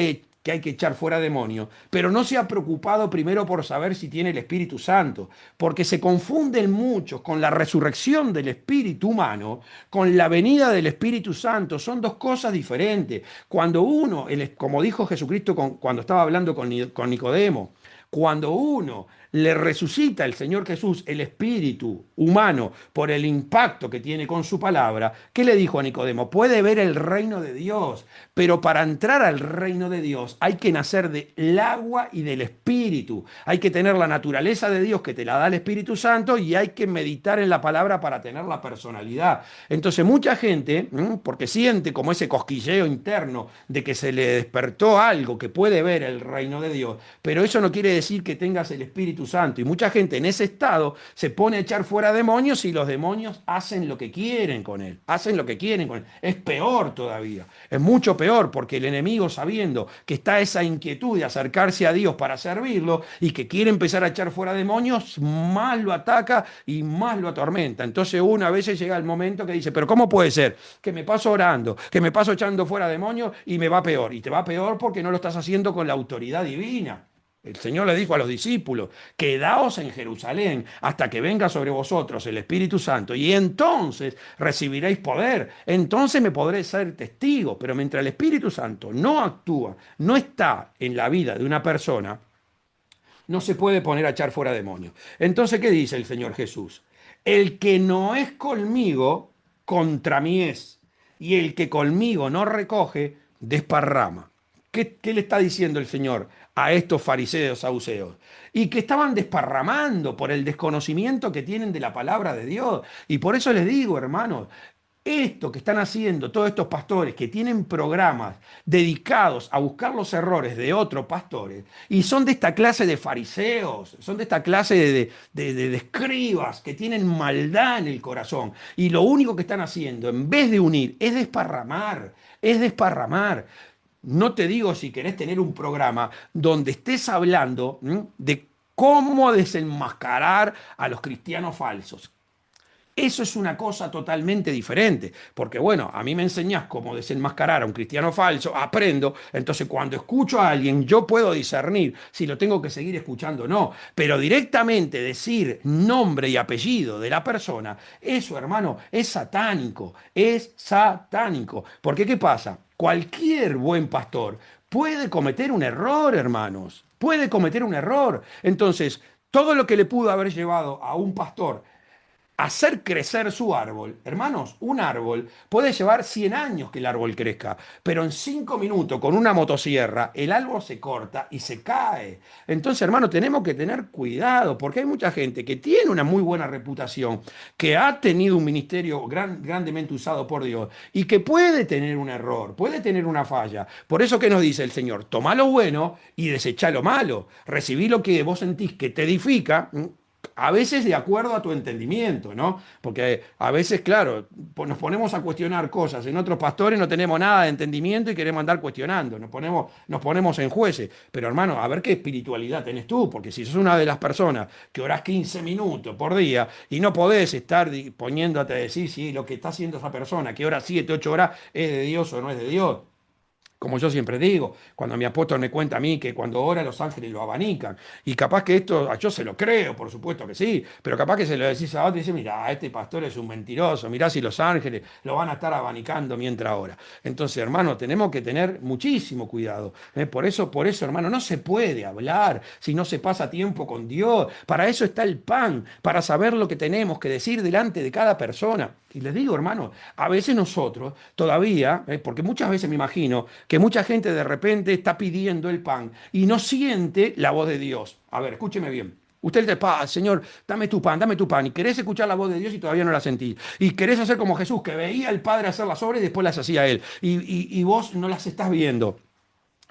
que hay que echar fuera demonios, pero no se ha preocupado primero por saber si tiene el Espíritu Santo, porque se confunden muchos con la resurrección del espíritu humano, con la venida del Espíritu Santo. Son dos cosas diferentes. Cuando uno, como dijo Jesucristo cuando estaba hablando con Nicodemo, cuando uno le resucita el Señor Jesús el espíritu humano por el impacto que tiene con su palabra, ¿qué le dijo a Nicodemo? Puede ver el reino de Dios, pero para entrar al reino de Dios hay que nacer del agua y del espíritu. Hay que tener la naturaleza de Dios que te la da el Espíritu Santo y hay que meditar en la palabra para tener la personalidad. Entonces mucha gente, porque siente como ese cosquilleo interno de que se le despertó algo que puede ver el reino de Dios, pero eso no quiere decir que tengas el Espíritu Santo. Y mucha gente en ese estado se pone a echar fuera demonios y los demonios hacen lo que quieren con él. Hacen lo que quieren con él. Es peor todavía. Es mucho peor porque el enemigo, sabiendo que está esa inquietud de acercarse a Dios para servirlo y que quiere empezar a echar fuera demonios, más lo ataca y más lo atormenta. Entonces uno a veces llega el momento que dice, pero ¿cómo puede ser que me paso orando, que me paso echando fuera demonios y me va peor? Y te va peor porque no lo estás haciendo con la autoridad divina. El Señor le dijo a los discípulos, quedaos en Jerusalén hasta que venga sobre vosotros el Espíritu Santo y entonces recibiréis poder, entonces me podré ser testigo, pero mientras el Espíritu Santo no actúa, no está en la vida de una persona, no se puede poner a echar fuera demonios. Entonces, ¿qué dice el Señor Jesús? El que no es conmigo, contra mí es, y el que conmigo no recoge, desparrama. ¿Qué le está diciendo el Señor a estos fariseos saduceos? Y que estaban desparramando por el desconocimiento que tienen de la palabra de Dios. Y por eso les digo, hermanos, esto que están haciendo todos estos pastores que tienen programas dedicados a buscar los errores de otros pastores y son de esta clase de fariseos, son de esta clase de escribas que tienen maldad en el corazón y lo único que están haciendo en vez de unir es desparramar, es desparramar. No te digo si querés tener un programa donde estés hablando de cómo desenmascarar a los cristianos falsos. Eso es una cosa totalmente diferente, porque bueno, a mí me enseñás cómo desenmascarar a un cristiano falso, aprendo, entonces cuando escucho a alguien yo puedo discernir si lo tengo que seguir escuchando o no, pero directamente decir nombre y apellido de la persona, eso hermano, es satánico, porque ¿qué pasa? Cualquier buen pastor puede cometer un error, hermanos, puede cometer un error, entonces todo lo que le pudo haber llevado a un pastor hacer crecer su árbol. Hermanos, un árbol puede llevar 100 años que el árbol crezca, pero en 5 minutos con una motosierra el árbol se corta y se cae. Entonces, hermanos, tenemos que tener cuidado porque hay mucha gente que tiene una muy buena reputación, que ha tenido un ministerio grandemente usado por Dios y que puede tener un error, puede tener una falla. Por eso que nos dice el Señor, toma lo bueno y desecha lo malo. Recibí lo que vos sentís que te edifica, a veces de acuerdo a tu entendimiento, ¿no? Porque a veces, claro, nos ponemos a cuestionar cosas. En otros pastores no tenemos nada de entendimiento y queremos andar cuestionando. Nos ponemos en jueces. Pero hermano, a ver qué espiritualidad tenés tú. Porque si sos una de las personas que orás 15 minutos por día y no podés estar poniéndote a decir si lo que está haciendo esa persona, que ora 7, 8 horas, es de Dios o no es de Dios. Como yo siempre digo, cuando mi apóstol me cuenta a mí que cuando ora los ángeles lo abanican, y capaz que esto, yo se lo creo, por supuesto que sí, pero capaz que se lo decís a otro y dice, mira, este pastor es un mentiroso, mirá si los ángeles lo van a estar abanicando mientras ora. Entonces, hermano, tenemos que tener muchísimo cuidado. Por eso, hermano, no se puede hablar si no se pasa tiempo con Dios. Para eso está el pan, para saber lo que tenemos que decir delante de cada persona. Y les digo, hermano, a veces nosotros todavía, porque muchas veces me imagino que mucha gente de repente está pidiendo el pan y no siente la voz de Dios. A ver, escúcheme bien. Usted le dice, Señor, dame tu pan. Y querés escuchar la voz de Dios y todavía no la sentís. Y querés hacer como Jesús, que veía al Padre hacer las obras y después las hacía Él. Y vos no las estás viendo.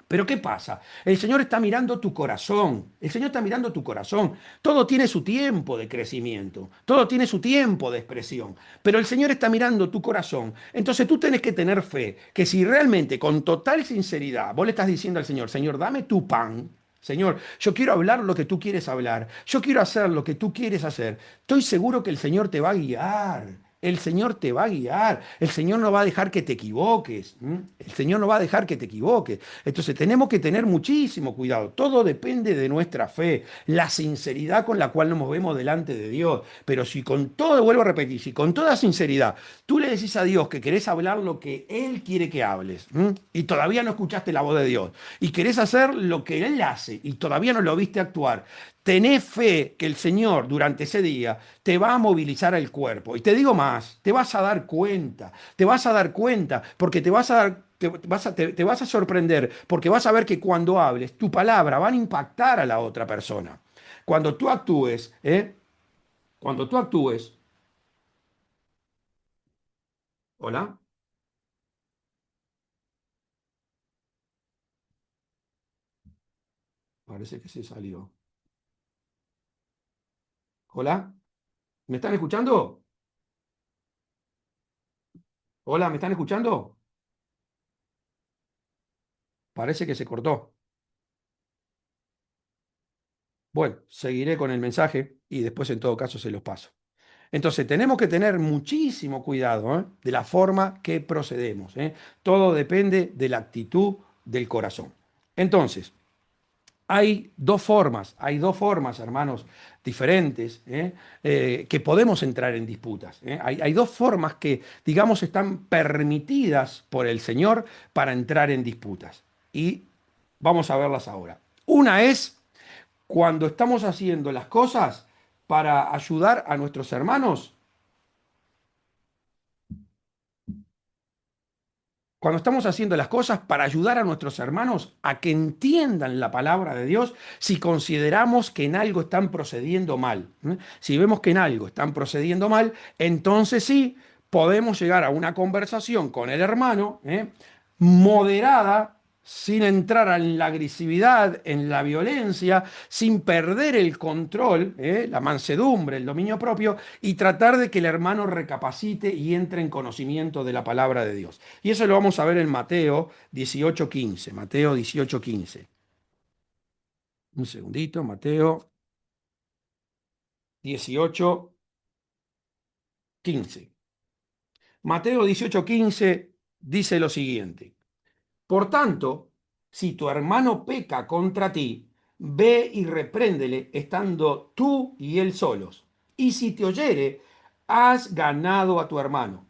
Pero ¿qué pasa? El Señor está mirando tu corazón. El Señor está mirando tu corazón. Todo tiene su tiempo de crecimiento. Todo tiene su tiempo de expresión. Pero el Señor está mirando tu corazón. Entonces tú tenés que tener fe que si realmente con total sinceridad vos le estás diciendo al Señor, Señor, dame tu pan. Señor, yo quiero hablar lo que tú quieres hablar. Yo quiero hacer lo que tú quieres hacer. Estoy seguro que el Señor te va a guiar. el Señor te va a guiar, el Señor no va a dejar que te equivoques, el Señor no va a dejar que te equivoques. Entonces tenemos que tener muchísimo cuidado, todo depende de nuestra fe, la sinceridad con la cual nos movemos delante de Dios, pero si con todo, vuelvo a repetir, si con toda sinceridad tú le decís a Dios que querés hablar lo que Él quiere que hables, y todavía no escuchaste la voz de Dios, y querés hacer lo que Él hace, y todavía no lo viste actuar, tenés fe que el Señor durante ese día te va a movilizar el cuerpo. Y te digo más, te vas a dar cuenta, porque te vas a dar, te vas a sorprender, porque vas a ver que cuando hables, tu palabra van a impactar a la otra persona. Cuando tú actúes, cuando tú actúes, hola, parece que se salió. Hola, ¿me están escuchando? Hola, ¿me están escuchando? Parece que se cortó. Bueno, seguiré con el mensaje y después en todo caso se los paso. Entonces tenemos que tener muchísimo cuidado, de la forma que procedemos, ¿eh? Todo depende de la actitud del corazón. Entonces, hay dos formas, hermanos, diferentes, que podemos entrar en disputas, ¿eh? Hay dos formas que, digamos, están permitidas por el Señor para entrar en disputas. Y vamos a verlas ahora. Una es cuando estamos haciendo las cosas para ayudar a nuestros hermanos. Cuando estamos haciendo las cosas para ayudar a nuestros hermanos a que entiendan la palabra de Dios, si consideramos que en algo están procediendo mal, ¿eh? Si vemos que en algo están procediendo mal, entonces sí podemos llegar a una conversación con el hermano, moderada, sin entrar en la agresividad, en la violencia, sin perder el control, la mansedumbre, el dominio propio, y tratar de que el hermano recapacite y entre en conocimiento de la palabra de Dios. Y eso lo vamos a ver en Mateo 18:15. Mateo 18:15. Un segundito, Mateo 18:15. Mateo 18:15 dice lo siguiente. Por tanto, si tu hermano peca contra ti, ve y repréndele estando tú y él solos. Y si te oyere, has ganado a tu hermano.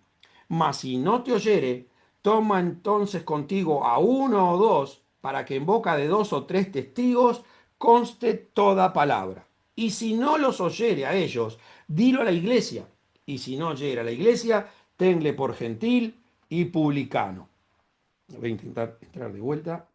Mas si no te oyere, toma entonces contigo a uno o dos, para que en boca de dos o tres testigos conste toda palabra. Y si no los oyere a ellos, dilo a la iglesia. Y si no oyere a la iglesia, tenle por gentil y publicano. Voy a intentar entrar de vuelta.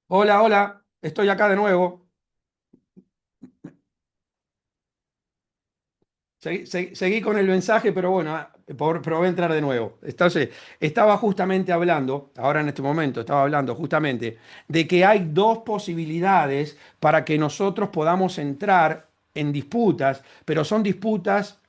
Hola, hola, estoy acá de nuevo. Seguí con el mensaje, pero bueno, pero voy a entrar de nuevo. Entonces, estaba justamente hablando, ahora en este momento, estaba hablando justamente de que hay dos posibilidades para que nosotros podamos entrar en disputas, pero son disputas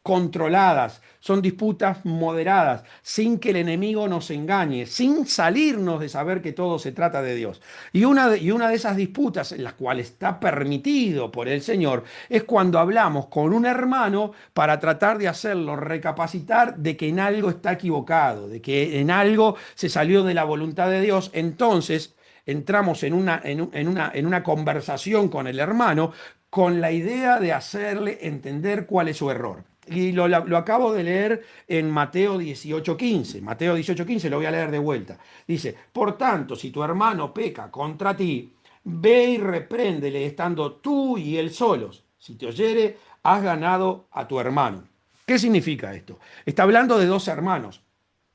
controladas, son disputas moderadas, sin que el enemigo nos engañe, sin salirnos de saber que todo se trata de Dios. Y una de esas disputas en las cuales está permitido por el Señor es cuando hablamos con un hermano para tratar de hacerlo recapacitar de que en algo está equivocado, de que en algo se salió de la voluntad de Dios. Entonces entramos en una conversación con el hermano con la idea de hacerle entender cuál es su error. Y lo acabo de leer en Mateo 18:15. Mateo 18:15 lo voy a leer de vuelta. Dice, por tanto, si tu hermano peca contra ti, ve y repréndele estando tú y él solos. Si te oyere, has ganado a tu hermano. ¿Qué significa esto? Está hablando de dos hermanos,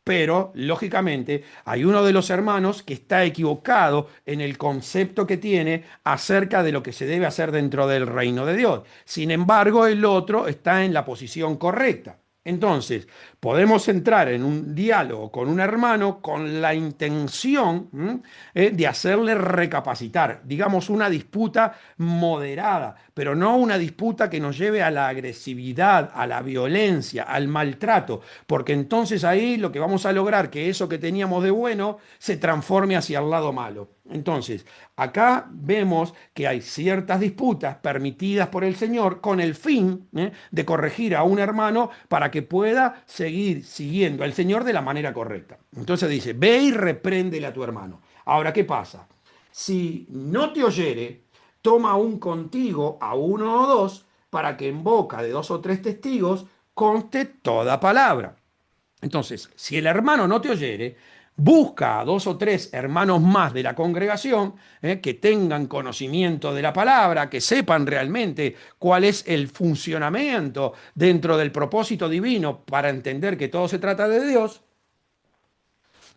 pero lógicamente hay uno de los hermanos que está equivocado en el concepto que tiene acerca de lo que se debe hacer dentro del reino de Dios. Sin embargo, el otro está en la posición correcta. Entonces, podemos entrar en un diálogo con un hermano con la intención de hacerle recapacitar, digamos, una disputa moderada, pero no una disputa que nos lleve a la agresividad, a la violencia, al maltrato, porque entonces ahí lo que vamos a lograr que eso que teníamos de bueno se transforme hacia el lado malo. Entonces, acá vemos que hay ciertas disputas permitidas por el Señor con el fin de corregir a un hermano para que pueda seguir siguiendo al Señor de la manera correcta. Entonces dice, ve y repréndele a tu hermano. Ahora, ¿qué pasa? Si no te oyere, toma aún contigo a uno o dos para que en boca de dos o tres testigos conste toda palabra. Entonces, si el hermano no te oyere, busca a dos o tres hermanos más de la congregación que tengan conocimiento de la palabra, que sepan realmente cuál es el funcionamiento dentro del propósito divino para entender que todo se trata de Dios.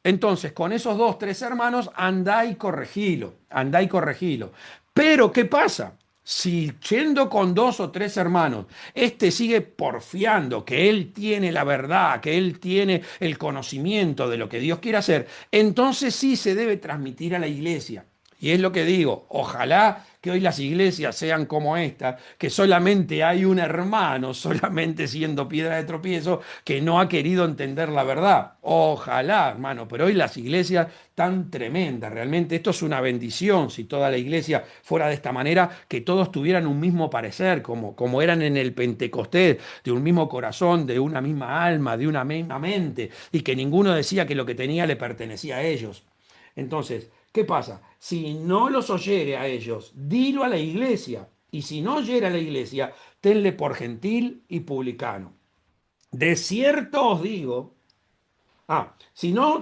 Entonces, con esos dos, tres hermanos, andá y corregilo, andá y corregilo. Pero, ¿qué pasa? Si yendo con dos o tres hermanos, este sigue porfiando que él tiene la verdad, que él tiene el conocimiento de lo que Dios quiere hacer, entonces sí se debe transmitir a la iglesia. Y es lo que digo, ojalá que hoy las iglesias sean como esta, que solamente hay un hermano, solamente siendo piedra de tropiezo, que no ha querido entender la verdad. Ojalá, hermano, pero hoy las iglesias tan tremendas, realmente esto es una bendición si toda la iglesia fuera de esta manera, que todos tuvieran un mismo parecer, como eran en el Pentecostés, de un mismo corazón, de una misma alma, de una misma mente, y que ninguno decía que lo que tenía le pertenecía a ellos. Entonces, ¿qué pasa? Si no los oyere a ellos, dilo a la iglesia. Y si no oyere a la iglesia, tenle por gentil y publicano. De cierto os digo. Si no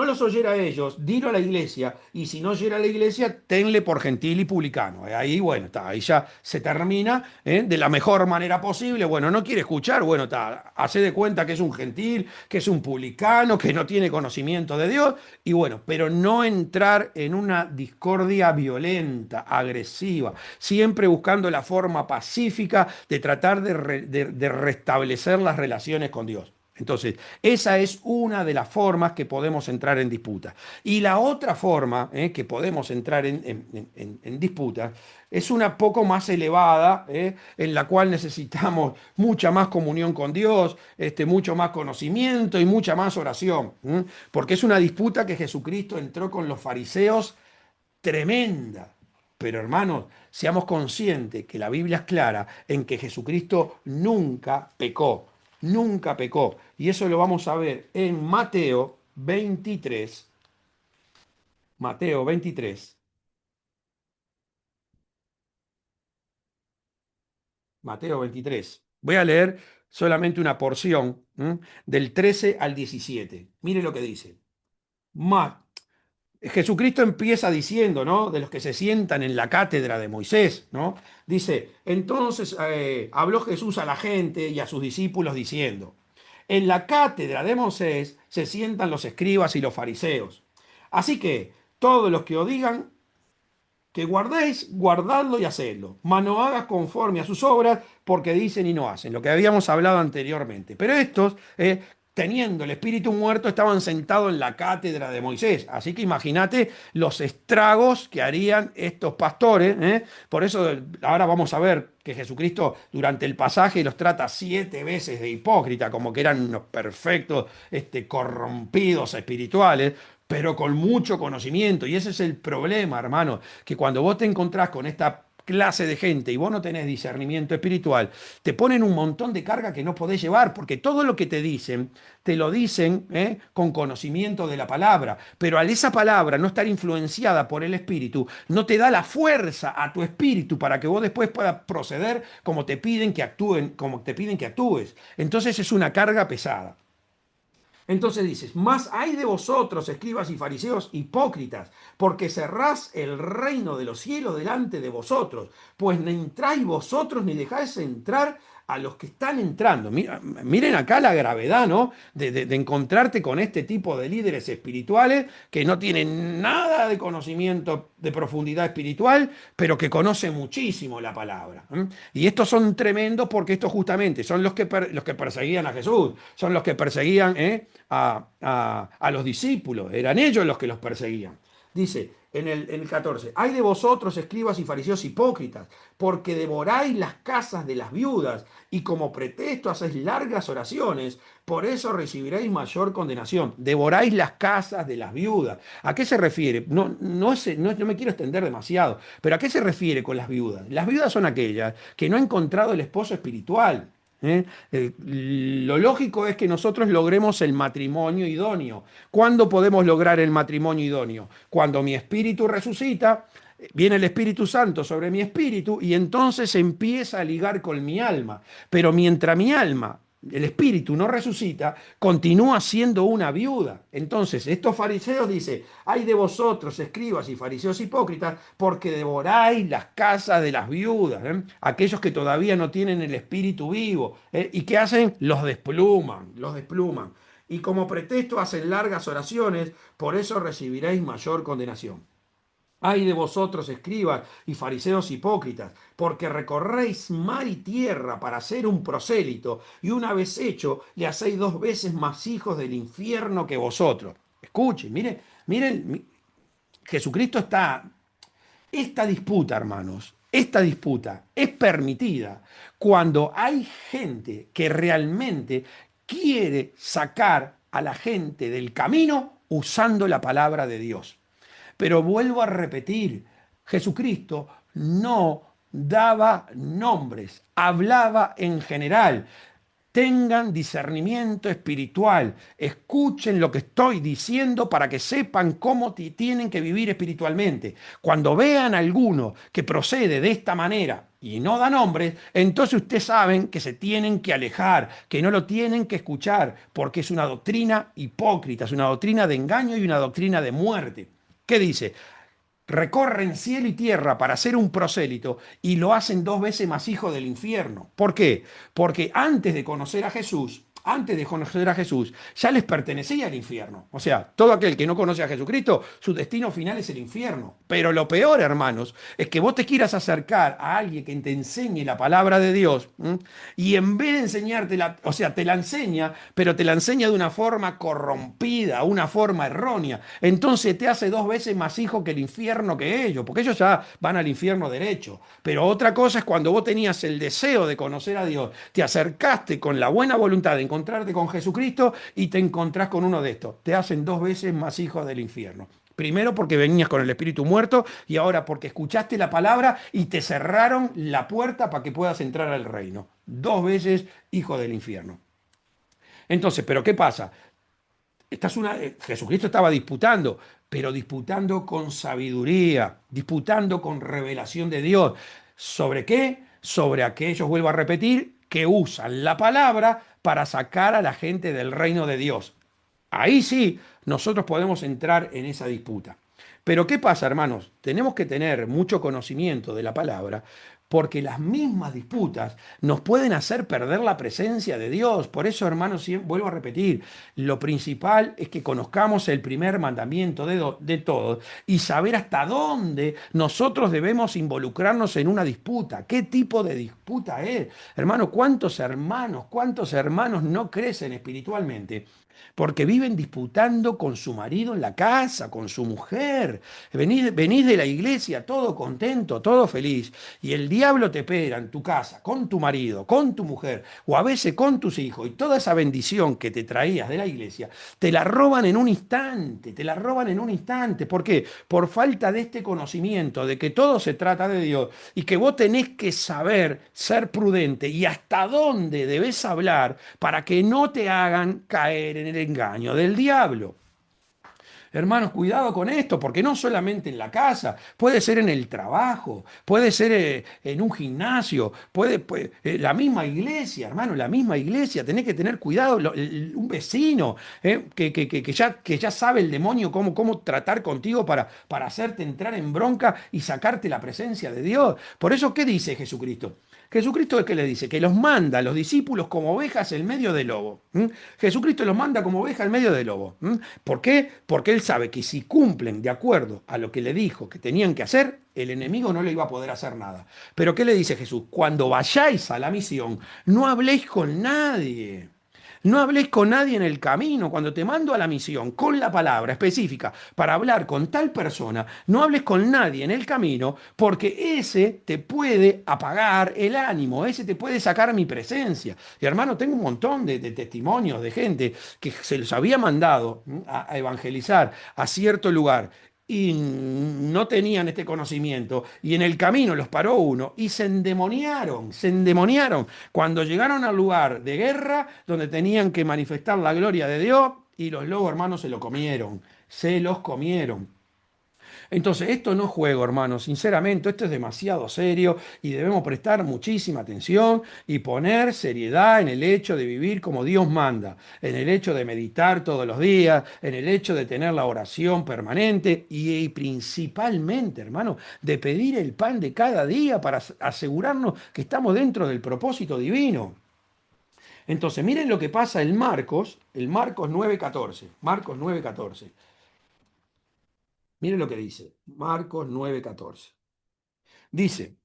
los oyera a ellos, dilo a la iglesia, y si no oyera a la iglesia, tenle por gentil y publicano. Ahí, bueno, está, ahí ya se termina de la mejor manera posible. Bueno, no quiere escuchar, bueno, está, hace de cuenta que es un gentil, que es un publicano, que no tiene conocimiento de Dios, y bueno, pero no entrar en una discordia violenta, agresiva, siempre buscando la forma pacífica de tratar de restablecer las relaciones con Dios. Entonces, esa es una de las formas que podemos entrar en disputa. Y la otra forma que podemos entrar en disputa es una poco más elevada, en la cual necesitamos mucha más comunión con Dios, mucho más conocimiento y mucha más oración. Porque es una disputa que Jesucristo entró con los fariseos tremenda. Pero hermanos, seamos conscientes que la Biblia es clara en que Jesucristo nunca pecó, nunca pecó. Y eso lo vamos a ver en Mateo 23, Mateo 23, Mateo 23. Voy a leer solamente una porción del 13 al 17. Mire lo que dice. Jesucristo empieza diciendo, ¿no? De los que se sientan en la cátedra de Moisés, ¿no? Dice, entonces habló Jesús a la gente y a sus discípulos diciendo, en la cátedra de Moisés se sientan los escribas y los fariseos. Así que todos los que os digan que guardéis, guardadlo y hacedlo, mas no hagas conforme a sus obras, porque dicen y no hacen, lo que habíamos hablado anteriormente. Pero estos, teniendo el espíritu muerto, estaban sentados en la cátedra de Moisés. Así que imagínate los estragos que harían estos pastores. Por eso ahora vamos a ver que Jesucristo durante el pasaje los trata 7 veces de hipócrita, como que eran unos perfectos, corrompidos espirituales, pero con mucho conocimiento. Y ese es el problema, hermano, que cuando vos te encontrás con esta clase de gente y vos no tenés discernimiento espiritual, te ponen un montón de carga que no podés llevar, porque todo lo que te lo dicen con conocimiento de la palabra, pero al esa palabra no estar influenciada por el espíritu, no te da la fuerza a tu espíritu para que vos después puedas proceder como te piden que actúen, como te piden que actúes. Entonces es una carga pesada. Entonces dices, más hay de vosotros, escribas y fariseos, hipócritas, porque cerrás el reino de los cielos delante de vosotros, pues ni entráis vosotros ni dejáis entrar a los que están entrando. Miren acá la gravedad, ¿no? De encontrarte con este tipo de líderes espirituales que no tienen nada de conocimiento de profundidad espiritual, pero que conocen muchísimo la palabra. Y estos son tremendos porque estos justamente son los que perseguían a Jesús, son los que perseguían a los discípulos, eran ellos los que los perseguían. Dice en el 14, hay de vosotros, escribas y fariseos hipócritas, porque devoráis las casas de las viudas y como pretexto hacéis largas oraciones, por eso recibiréis mayor condenación. Devoráis las casas de las viudas. ¿A qué se refiere? No me quiero extender demasiado, pero ¿a qué se refiere con las viudas? Las viudas son aquellas que no han encontrado el esposo espiritual. ¿Eh? Lo lógico es que nosotros logremos el matrimonio idóneo. ¿Cuándo podemos lograr el matrimonio idóneo? Cuando mi espíritu resucita, viene el Espíritu Santo sobre mi espíritu y entonces empieza a ligar con mi alma. Pero mientras mi alma, el espíritu no resucita, continúa siendo una viuda. Entonces, estos fariseos dicen, ay de vosotros, escribas y fariseos hipócritas, porque devoráis las casas de las viudas, ¿eh? Aquellos que todavía no tienen el espíritu vivo, ¿eh? ¿Y qué hacen? Los despluman, los despluman. Y como pretexto hacen largas oraciones, por eso recibiréis mayor condenación. Ay de vosotros, escribas y fariseos hipócritas, porque recorréis mar y tierra para ser un prosélito, y una vez hecho, le hacéis 2 veces más hijos del infierno que vosotros. Escuchen, miren, miren, Jesucristo está, esta disputa, hermanos, esta disputa es permitida cuando hay gente que realmente quiere sacar a la gente del camino usando la palabra de Dios. Pero vuelvo a repetir, Jesucristo no daba nombres, hablaba en general. Tengan discernimiento espiritual, escuchen lo que estoy diciendo para que sepan cómo tienen que vivir espiritualmente. Cuando vean a alguno que procede de esta manera y no da nombres, entonces ustedes saben que se tienen que alejar, que no lo tienen que escuchar, porque es una doctrina hipócrita, es una doctrina de engaño y una doctrina de muerte. ¿Qué dice? Recorren cielo y tierra para ser un prosélito y lo hacen 2 veces más hijo del infierno. ¿Por qué? Porque antes de conocer a Jesús, ya les pertenecía el infierno. O sea, todo aquel que no conoce a Jesucristo, su destino final es el infierno. Pero lo peor, hermanos, es que vos te quieras acercar a alguien que te enseñe la palabra de Dios, ¿m? Y en vez de enseñártela, o sea, te la enseña, pero te la enseña de una forma corrompida, una forma errónea. Entonces te hace 2 veces más hijo que el infierno que ellos, porque ellos ya van al infierno derecho. Pero otra cosa es cuando vos tenías el deseo de conocer a Dios, te acercaste con la buena voluntad de encontrarte con Jesucristo y te encontrás con uno de estos. Te hacen 2 veces más hijos del infierno. Primero porque venías con el espíritu muerto y ahora porque escuchaste la palabra y te cerraron la puerta para que puedas entrar al reino. 2 veces hijo del infierno. Entonces, ¿pero qué pasa? Jesucristo estaba disputando, pero disputando con sabiduría, disputando con revelación de Dios. ¿Sobre qué? Sobre aquellos, vuelvo a repetir, que usan la palabra para sacar a la gente del reino de Dios. Ahí sí, nosotros podemos entrar en esa disputa. Pero ¿qué pasa, hermanos? Tenemos que tener mucho conocimiento de la palabra porque las mismas disputas nos pueden hacer perder la presencia de Dios. Por eso, hermanos, vuelvo a repetir, lo principal es que conozcamos el primer mandamiento de todos y saber hasta dónde nosotros debemos involucrarnos en una disputa. ¿Qué tipo de disputa es? Hermano, cuántos hermanos no crecen espiritualmente? Porque viven disputando con su marido en la casa, con su mujer. Venís de la iglesia todo contento, todo feliz, y el diablo te espera en tu casa, con tu marido, con tu mujer, o a veces con tus hijos, y toda esa bendición que te traías de la iglesia, te la roban en un instante, te la roban en un instante. ¿Por qué? Por falta de este conocimiento de que todo se trata de Dios y que vos tenés que saber ser prudente y hasta dónde debes hablar para que no te hagan caer en el engaño del diablo. Hermanos, cuidado con esto, porque no solamente en la casa, puede ser en el trabajo, puede ser en un gimnasio, la misma iglesia, hermano, la misma iglesia, tenés que tener cuidado, un vecino que ya sabe el demonio cómo tratar contigo para hacerte entrar en bronca y sacarte la presencia de Dios. Por eso, ¿qué dice Jesucristo? Jesucristo es que le dice que los manda a los discípulos como ovejas en medio del lobo. ¿M? Jesucristo los manda como ovejas en medio del lobo. ¿M? ¿Por qué? Porque él sabe que si cumplen de acuerdo a lo que le dijo que tenían que hacer, el enemigo no le iba a poder hacer nada. Pero ¿qué le dice Jesús? Cuando vayáis a la misión, no habléis con nadie. No habléis con nadie en el camino. Cuando te mando a la misión con la palabra específica para hablar con tal persona, no hables con nadie en el camino porque ese te puede apagar el ánimo, ese te puede sacar mi presencia. Y hermano, tengo un montón de testimonios de gente que se los había mandado a evangelizar a cierto lugar y no tenían este conocimiento y en el camino los paró uno y se endemoniaron cuando llegaron al lugar de guerra donde tenían que manifestar la gloria de Dios y los lobos hermanos se lo comieron, se los comieron. Entonces, esto no es juego, hermano, sinceramente, esto es demasiado serio y debemos prestar muchísima atención y poner seriedad en el hecho de vivir como Dios manda, en el hecho de meditar todos los días, en el hecho de tener la oración permanente y principalmente, hermano, de pedir el pan de cada día para asegurarnos que estamos dentro del propósito divino. Entonces, miren lo que pasa en Marcos, el Marcos 9:14. Marcos 9:14. Miren lo que dice. Marcos 9:14. Dice,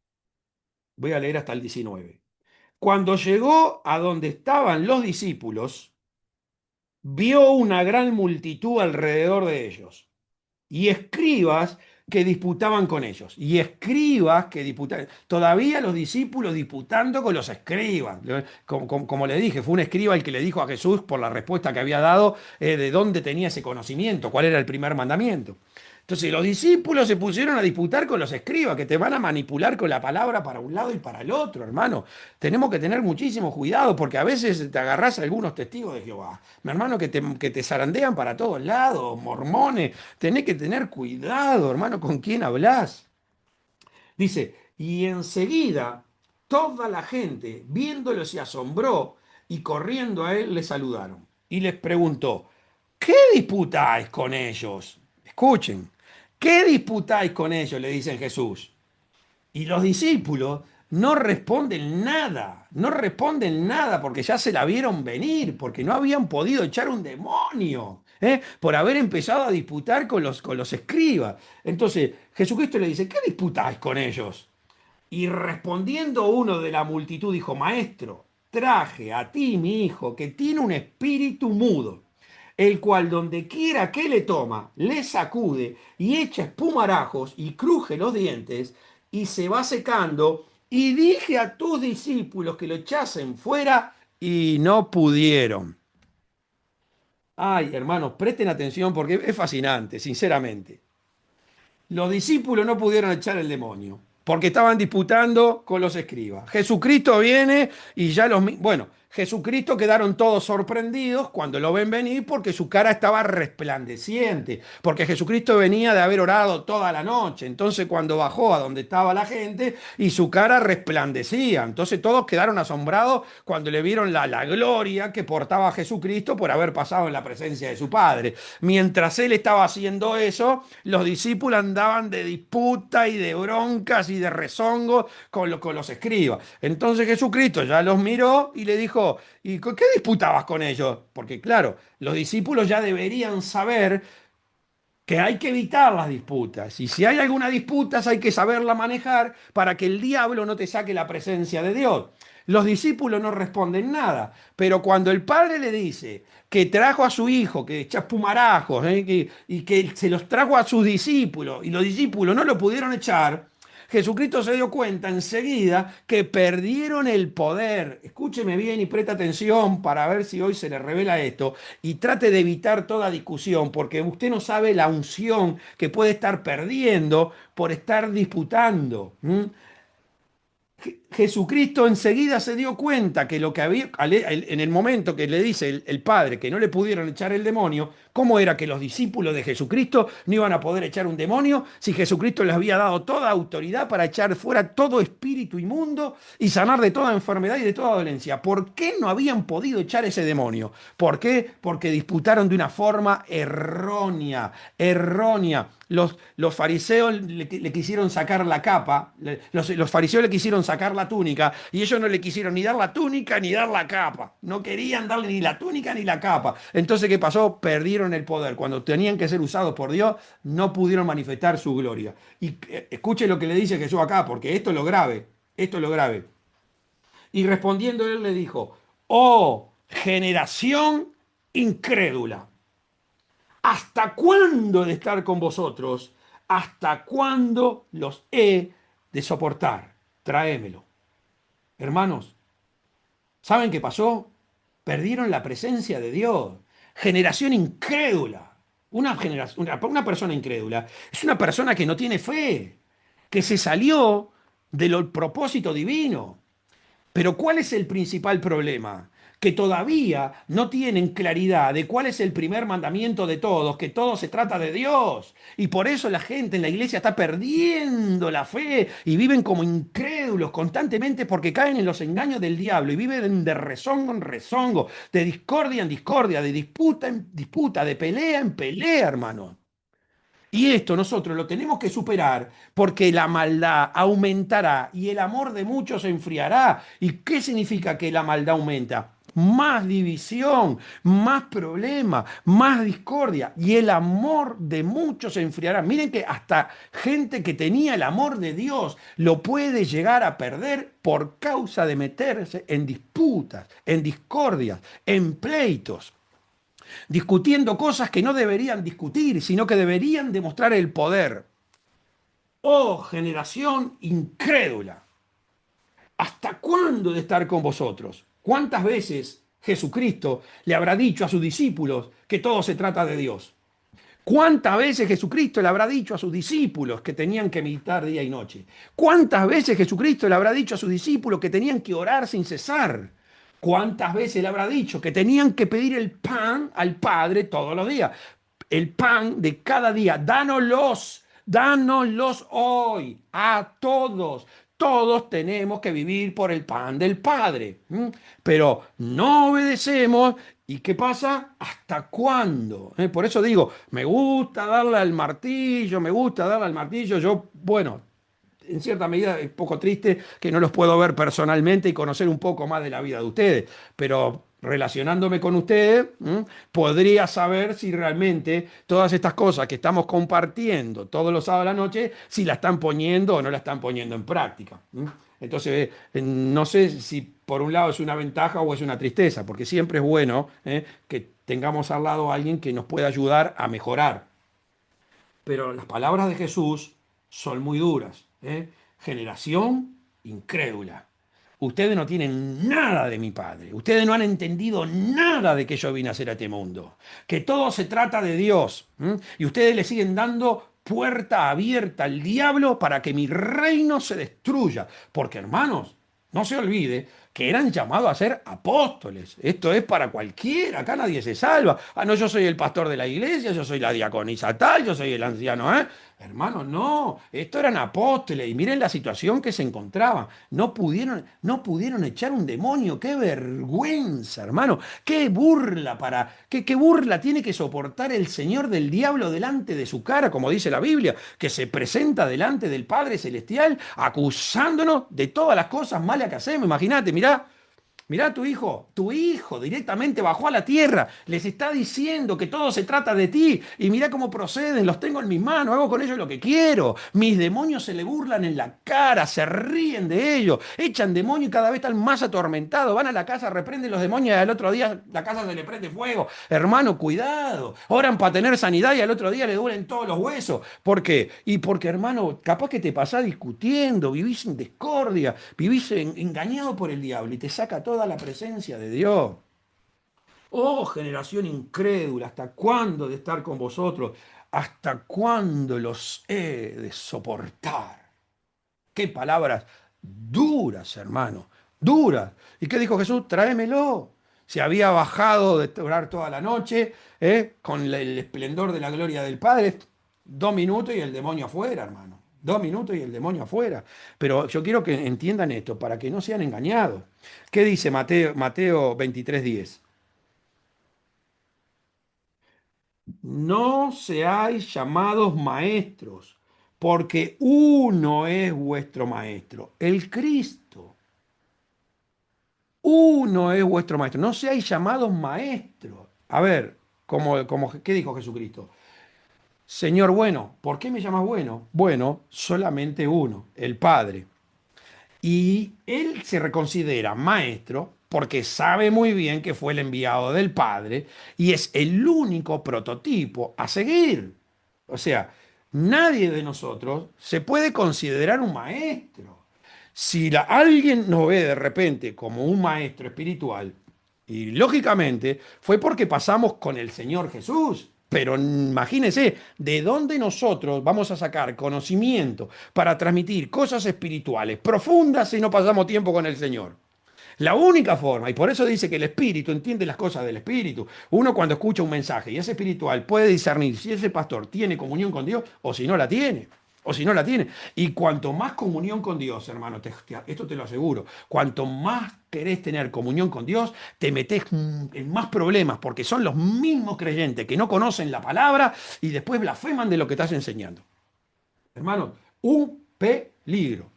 voy a leer hasta el 19. Cuando llegó a donde estaban los discípulos, vio una gran multitud alrededor de ellos y escribas que disputaban con ellos. Y escribas que disputaban. Todavía los discípulos disputando con los escribas. Como le dije, fue un escriba el que le dijo a Jesús por la respuesta que había dado de dónde tenía ese conocimiento, cuál era el primer mandamiento. Entonces los discípulos se pusieron a disputar con los escribas, que te van a manipular con la palabra para un lado y para el otro, hermano. Tenemos que tener muchísimo cuidado porque a veces te agarrás a algunos testigos de Jehová, mi hermano, que te zarandean para todos lados, mormones. Tenés que tener cuidado, hermano, con quién hablas. Dice, y enseguida toda la gente, viéndolo, se asombró y corriendo a él le saludaron. Y les preguntó, ¿qué disputáis con ellos? Escuchen, ¿qué disputáis con ellos? Le dicen Jesús. Y los discípulos no responden nada, no responden nada porque ya se la vieron venir, porque no habían podido echar un demonio, por haber empezado a disputar con los escribas. Entonces Jesucristo le dice, ¿qué disputáis con ellos? Y respondiendo uno de la multitud dijo, Maestro, traje a ti mi hijo que tiene un espíritu mudo, el cual donde quiera que le toma, le sacude y echa espumarajos y cruje los dientes y se va secando. Y dije a tus discípulos que lo echasen fuera y no pudieron. Ay, hermanos, presten atención porque es fascinante, sinceramente. Los discípulos no pudieron echar el demonio porque estaban disputando con los escribas. Jesucristo viene y ya Bueno, Jesucristo quedaron todos sorprendidos cuando lo ven venir porque su cara estaba resplandeciente, porque Jesucristo venía de haber orado toda la noche. Entonces cuando bajó a donde estaba la gente y su cara resplandecía. Entonces todos quedaron asombrados cuando le vieron la gloria que portaba Jesucristo por haber pasado en la presencia de su Padre. Mientras él estaba haciendo eso, los discípulos andaban de disputa y de broncas y de rezongo con los escribas. Entonces Jesucristo ya los miró y le dijo, ¿y qué disputabas con ellos? Porque claro, los discípulos ya deberían saber que hay que evitar las disputas. Y si hay alguna disputa, hay que saberla manejar para que el diablo no te saque la presencia de Dios. Los discípulos no responden nada, pero cuando el padre le dice que trajo a su hijo, que echa espumarajos, y que se los trajo a sus discípulos, y los discípulos no lo pudieron echar, Jesucristo se dio cuenta enseguida que perdieron el poder. Escúcheme bien y presta atención para ver si hoy se le revela esto y trate de evitar toda discusión, porque usted no sabe la unción que puede estar perdiendo por estar disputando. Jesucristo enseguida se dio cuenta que lo que había, en el momento que le dice el Padre que no le pudieron echar el demonio, ¿cómo era que los discípulos de Jesucristo no iban a poder echar un demonio si Jesucristo les había dado toda autoridad para echar fuera todo espíritu inmundo y sanar de toda enfermedad y de toda dolencia? ¿Por qué no habían podido echar ese demonio? ¿Por qué? Porque disputaron de una forma errónea, errónea. Los fariseos le quisieron sacar la capa, los fariseos le quisieron sacar la túnica y ellos no le quisieron ni dar la túnica ni dar la capa. No querían darle ni la túnica ni la capa. Entonces, ¿qué pasó? Perdieron el poder. Cuando tenían que ser usados por Dios, no pudieron manifestar su gloria. Y escuche lo que le dice Jesús acá, porque esto es lo grave. Esto es lo grave. Y respondiendo él le dijo, oh, generación incrédula. ¿Hasta cuándo he de estar con vosotros? ¿Hasta cuándo los he de soportar? Tráemelo. Hermanos, ¿saben qué pasó? Perdieron la presencia de Dios. Generación incrédula. Una persona incrédula es una persona que no tiene fe, que se salió del propósito divino. Pero ¿cuál es el principal problema? Que todavía no tienen claridad de cuál es el primer mandamiento de todos, que todo se trata de Dios. Y por eso la gente en la iglesia está perdiendo la fe y viven como incrédulos constantemente porque caen en los engaños del diablo y viven de rezongo en rezongo, de discordia en discordia, de disputa en disputa, de pelea en pelea, hermano. Y esto nosotros lo tenemos que superar porque la maldad aumentará y el amor de muchos se enfriará. ¿Y qué significa que la maldad aumenta? Más división, más problema, más discordia y el amor de muchos se enfriará. Miren que hasta gente que tenía el amor de Dios lo puede llegar a perder por causa de meterse en disputas, en discordias, en pleitos, discutiendo cosas que no deberían discutir, sino que deberían demostrar el poder. Oh, generación incrédula, ¿hasta cuándo de estar con vosotros? ¿Cuántas veces Jesucristo le habrá dicho a sus discípulos que todo se trata de Dios? ¿Cuántas veces Jesucristo le habrá dicho a sus discípulos que tenían que meditar día y noche? ¿Cuántas veces Jesucristo le habrá dicho a sus discípulos que tenían que orar sin cesar? ¿Cuántas veces le habrá dicho que tenían que pedir el pan al Padre todos los días? El pan de cada día, dánoslos, dánoslos hoy a todos. Todos tenemos que vivir por el pan del Padre. Pero no obedecemos. ¿Y qué pasa? ¿Hasta cuándo? Por eso digo, me gusta darle al martillo, me gusta darle al martillo. Yo, bueno, en cierta medida es poco triste que no los puedo ver personalmente y conocer un poco más de la vida de ustedes, pero relacionándome con ustedes, podría saber si realmente todas estas cosas que estamos compartiendo todos los sábados a la noche, si la están poniendo o no la están poniendo en práctica. Entonces, no sé si por un lado es una ventaja o es una tristeza, porque siempre es bueno que tengamos al lado a alguien que nos pueda ayudar a mejorar. Pero las palabras de Jesús son muy duras. Generación incrédula. Ustedes no tienen nada de mi Padre. Ustedes no han entendido nada de que yo vine a hacer a este mundo. Que todo se trata de Dios. Y ustedes le siguen dando puerta abierta al diablo para que mi reino se destruya. Porque hermanos, no se olvide que eran llamados a ser apóstoles. Esto es para cualquiera, acá nadie se salva. Ah, no, yo soy el pastor de la iglesia, yo soy la diaconisa tal, yo soy el anciano, ¿eh? Hermanos, no, estos eran apóstoles y miren la situación que se encontraban. No pudieron echar un demonio, qué vergüenza, hermano, qué burla tiene que soportar el Señor del diablo delante de su cara, como dice la Biblia, que se presenta delante del Padre Celestial acusándonos de todas las cosas malas que hacemos. Imagínate, mirá. Mirá, tu hijo directamente bajó a la tierra, les está diciendo que todo se trata de ti y mirá cómo proceden, los tengo en mis manos, hago con ellos lo que quiero. Mis demonios se le burlan en la cara, se ríen de ellos, echan demonios y cada vez están más atormentados, van a la casa, reprenden los demonios y al otro día la casa se le prende fuego. Hermano, cuidado, oran para tener sanidad y al otro día le duelen todos los huesos. ¿Por qué? Y porque, hermano, capaz que te pasás discutiendo, vivís en discordia, vivís engañado por el diablo y te saca toda la presencia de Dios. Oh, generación incrédula, ¿hasta cuándo de estar con vosotros? ¿Hasta cuándo los he de soportar? Qué palabras duras, hermano, duras. ¿Y qué dijo Jesús? Tráemelo. Se había bajado de orar toda la noche, con el esplendor de la gloria del Padre. 2 minutos y el demonio afuera, hermano. 2 minutos y el demonio afuera. Pero yo quiero que entiendan esto, para que no sean engañados. ¿Qué dice Mateo 23:10? No seáis llamados maestros, porque uno es vuestro maestro, el Cristo. Uno es vuestro maestro. No seáis llamados maestros. A ver, ¿qué dijo Jesucristo? Señor bueno, ¿por qué me llamas bueno? Bueno, solamente uno, el Padre. Y él se reconsidera maestro porque sabe muy bien que fue el enviado del Padre y es el único prototipo a seguir. O sea, nadie de nosotros se puede considerar un maestro. Si alguien nos ve de repente como un maestro espiritual, y lógicamente fue porque pasamos con el Señor Jesús. Pero imagínense, ¿de dónde nosotros vamos a sacar conocimiento para transmitir cosas espirituales profundas si no pasamos tiempo con el Señor? La única forma, y por eso dice que el espíritu entiende las cosas del espíritu. Uno cuando escucha un mensaje y es espiritual puede discernir si ese pastor tiene comunión con Dios o si no la tiene. O si no la tiene. Y cuanto más comunión con Dios, hermano, esto te lo aseguro, cuanto más querés tener comunión con Dios, te metés en más problemas porque son los mismos creyentes que no conocen la palabra y después blasfeman de lo que estás enseñando. Hermano, un peligro.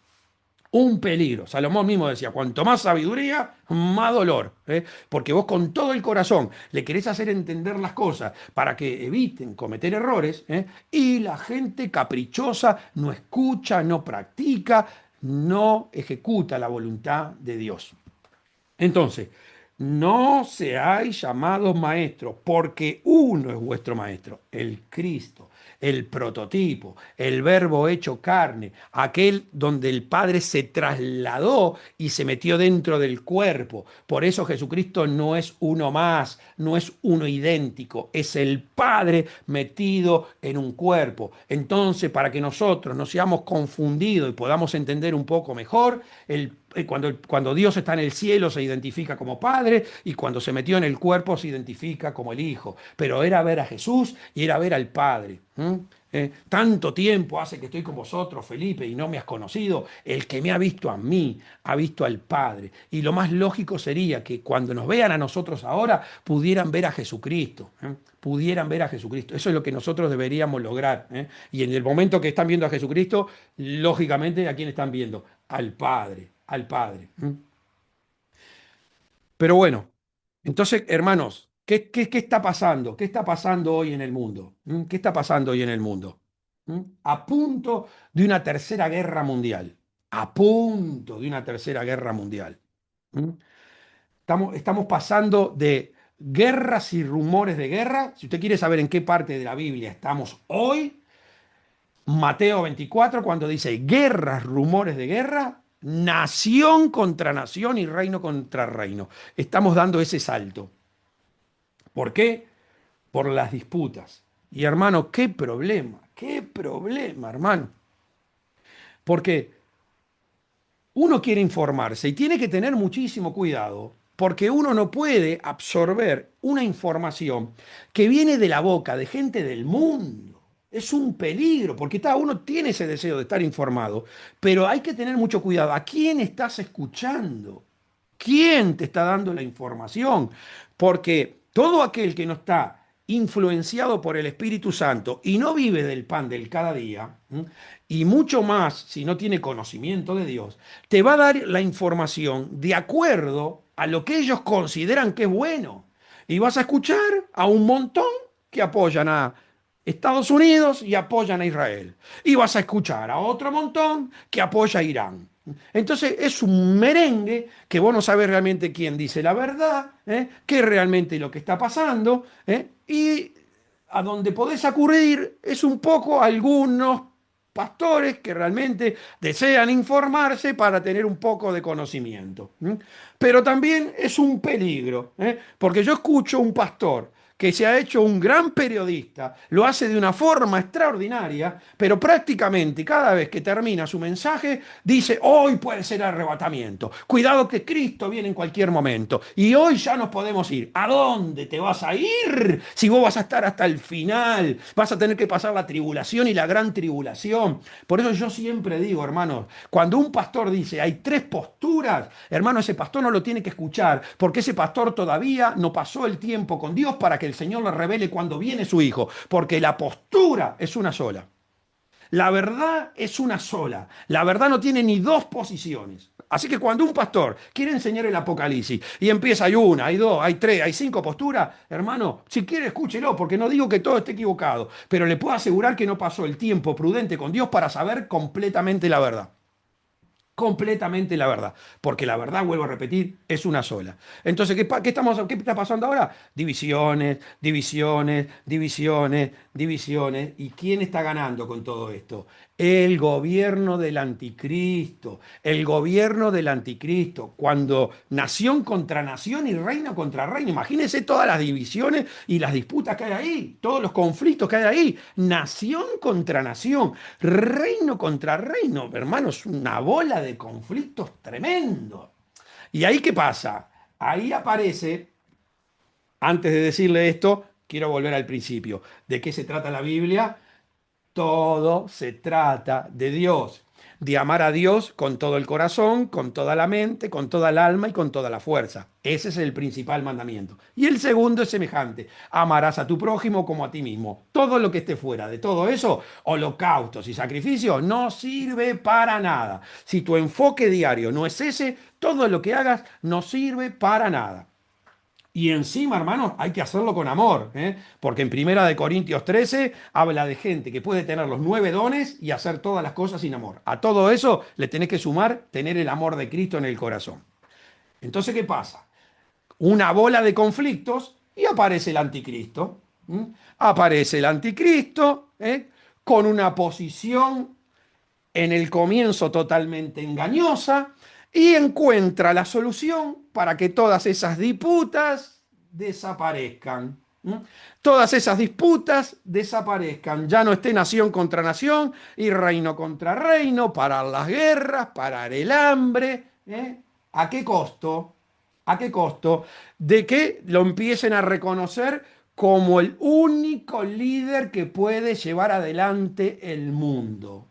Un peligro. Salomón mismo decía, cuanto más sabiduría, más dolor. ¿Eh? Porque vos con todo el corazón le querés hacer entender las cosas para que eviten cometer errores, ¿eh? Y la gente caprichosa no escucha, no practica, no ejecuta la voluntad de Dios. Entonces, no seáis llamados maestros, porque uno es vuestro maestro, el Cristo, el prototipo, el verbo hecho carne, aquel donde el Padre se trasladó y se metió dentro del cuerpo. Por eso Jesucristo no es uno más, no es uno idéntico, es el Padre metido en un cuerpo. Entonces, para que nosotros no seamos confundidos y podamos entender un poco mejor, cuando Dios está en el cielo se identifica como Padre y cuando se metió en el cuerpo se identifica como el Hijo. Pero era ver a Jesús y era ver al Padre. Tanto tiempo hace que estoy con vosotros, Felipe, y no me has conocido. El que me ha visto a mí, ha visto al Padre. Y lo más lógico sería que cuando nos vean a nosotros ahora, pudieran ver a Jesucristo. Pudieran ver a Jesucristo. Eso es lo que nosotros deberíamos lograr. Y en el momento que están viendo a Jesucristo, lógicamente, ¿a quién están viendo? Al Padre, al Padre. Pero bueno, entonces, hermanos, ¿qué está pasando? ¿Qué está pasando hoy en el mundo? ¿Qué está pasando hoy en el mundo? A punto de una tercera guerra mundial. A punto de una tercera guerra mundial. ¿Mm? Estamos pasando de guerras y rumores de guerra. Si usted quiere saber en qué parte de la Biblia estamos hoy, Mateo 24, cuando dice guerras, rumores de guerra, nación contra nación y reino contra reino. Estamos dando ese salto. ¿Por qué? Por las disputas. Y hermano, qué problema, hermano. Porque uno quiere informarse y tiene que tener muchísimo cuidado, porque uno no puede absorber una información que viene de la boca de gente del mundo. Es un peligro, porque uno tiene ese deseo de estar informado, pero hay que tener mucho cuidado. ¿A quién estás escuchando? ¿Quién te está dando la información? Porque todo aquel que no está influenciado por el Espíritu Santo y no vive del pan del cada día, y mucho más si no tiene conocimiento de Dios, te va a dar la información de acuerdo a lo que ellos consideran que es bueno. Y vas a escuchar a un montón que apoyan a Estados Unidos y apoyan a Israel. Y vas a escuchar a otro montón que apoya a Irán. Entonces es un merengue que vos no sabés realmente quién dice la verdad, qué es realmente lo que está pasando, y a donde podés acudir es un poco a algunos pastores que realmente desean informarse para tener un poco de conocimiento. Pero también es un peligro, porque yo escucho un pastor que se ha hecho un gran periodista, lo hace de una forma extraordinaria, pero prácticamente cada vez que termina su mensaje dice, hoy puede ser arrebatamiento, cuidado que Cristo viene en cualquier momento y hoy ya nos podemos ir. ¿A dónde te vas a ir? Si vos vas a estar hasta el final, vas a tener que pasar la tribulación y la gran tribulación. Por eso yo siempre digo, hermanos, cuando un pastor dice, hay tres posturas, hermano, ese pastor no lo tiene que escuchar, porque ese pastor todavía no pasó el tiempo con Dios para que el Señor le revele cuando viene su Hijo, porque la postura es una sola. La verdad es una sola. La verdad no tiene ni dos posiciones. Así que cuando un pastor quiere enseñar el Apocalipsis y empieza, hay una, hay dos, hay tres, hay cinco posturas, hermano, si quiere escúchelo, porque no digo que todo esté equivocado, pero le puedo asegurar que no pasó el tiempo prudente con Dios para saber completamente la verdad. completamente la verdad, porque la verdad, vuelvo a repetir, es una sola. Entonces, ¿qué está pasando ahora? Divisiones, divisiones, divisiones, divisiones. ¿Y quién está ganando con todo esto? El gobierno del anticristo, el gobierno del anticristo, cuando nación contra nación y reino contra reino. Imagínense todas las divisiones y las disputas que hay ahí, todos los conflictos que hay ahí, nación contra nación, reino contra reino, hermanos, una bola de conflictos tremendo. ¿Y ahí qué pasa? Ahí aparece, antes de decirle esto, quiero volver al principio. ¿De qué se trata la Biblia? Todo se trata de Dios, de amar a Dios con todo el corazón, con toda la mente, con toda el alma y con toda la fuerza. Ese es el principal mandamiento. Y el segundo es semejante, amarás a tu prójimo como a ti mismo. Todo lo que esté fuera de todo eso, holocaustos y sacrificios, no sirve para nada. Si tu enfoque diario no es ese, todo lo que hagas no sirve para nada. Y encima, hermanos, hay que hacerlo con amor, ¿eh? Porque en Primera de Corintios 13 habla de gente que puede tener los 9 dones y hacer todas las cosas sin amor. A todo eso le tenés que sumar tener el amor de Cristo en el corazón. Entonces, ¿qué pasa? Una bola de conflictos y aparece el anticristo. ¿Mm? Aparece el anticristo, ¿eh? Con una posición en el comienzo totalmente engañosa y encuentra la solución para que todas esas disputas desaparezcan. ¿Mm? Todas esas disputas desaparezcan. Ya no esté nación contra nación y reino contra reino, parar las guerras, parar el hambre. ¿Eh? ¿A qué costo? ¿A qué costo? De que lo empiecen a reconocer como el único líder que puede llevar adelante el mundo.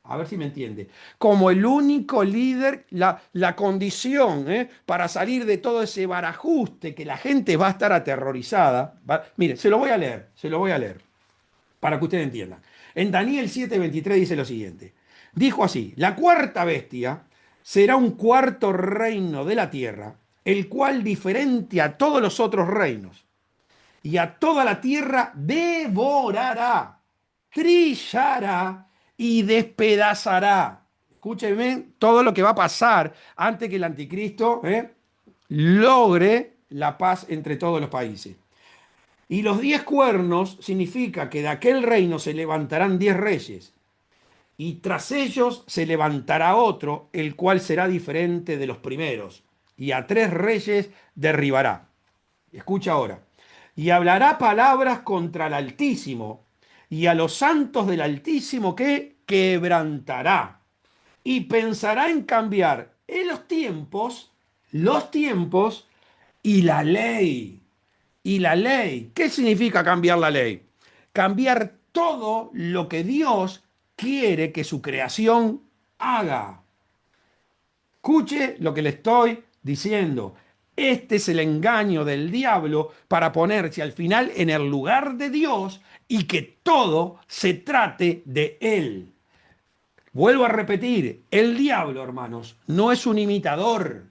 A ver si me entiende. Como el único líder, la condición, para salir de todo ese barajuste que la gente va a estar aterrorizada. Mire, se lo voy a leer, se lo voy a leer, para que ustedes entiendan. En Daniel 7:23 dice lo siguiente. Dijo así, la cuarta bestia será un cuarto reino de la tierra, el cual diferente a todos los otros reinos y a toda la tierra devorará, trillará y despedazará. Escúchenme todo lo que va a pasar antes que el anticristo logre la paz entre todos los países. Y los 10 cuernos significa que de aquel reino se levantarán 10 reyes, y tras ellos se levantará otro, el cual será diferente de los primeros, y a 3 reyes derribará. Escucha ahora. Y hablará palabras contra el Altísimo y a los santos del Altísimo que quebrantará. Y pensará en cambiar en los tiempos y la ley. Y la ley. ¿Qué significa cambiar la ley? Cambiar todo lo que Dios quiere que su creación haga. Escuche lo que le estoy diciendo. Este es el engaño del diablo para ponerse al final en el lugar de Dios y que todo se trate de él. Vuelvo a repetir, el diablo, hermanos, no es un imitador.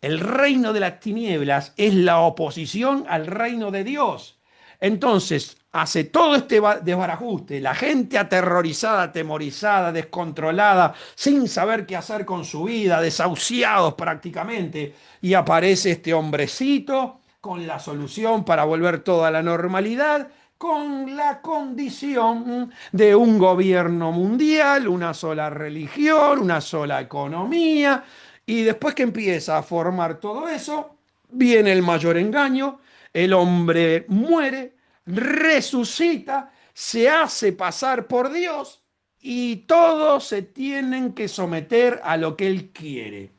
El reino de las tinieblas es la oposición al reino de Dios. Entonces, hace todo este desbarajuste, la gente aterrorizada, atemorizada, descontrolada, sin saber qué hacer con su vida, desahuciados prácticamente, y aparece este hombrecito con la solución para volver todo a la normalidad, con la condición de un gobierno mundial, una sola religión, una sola economía, y después que empieza a formar todo eso, viene el mayor engaño, el hombre muere, resucita, se hace pasar por Dios y todos se tienen que someter a lo que Él quiere.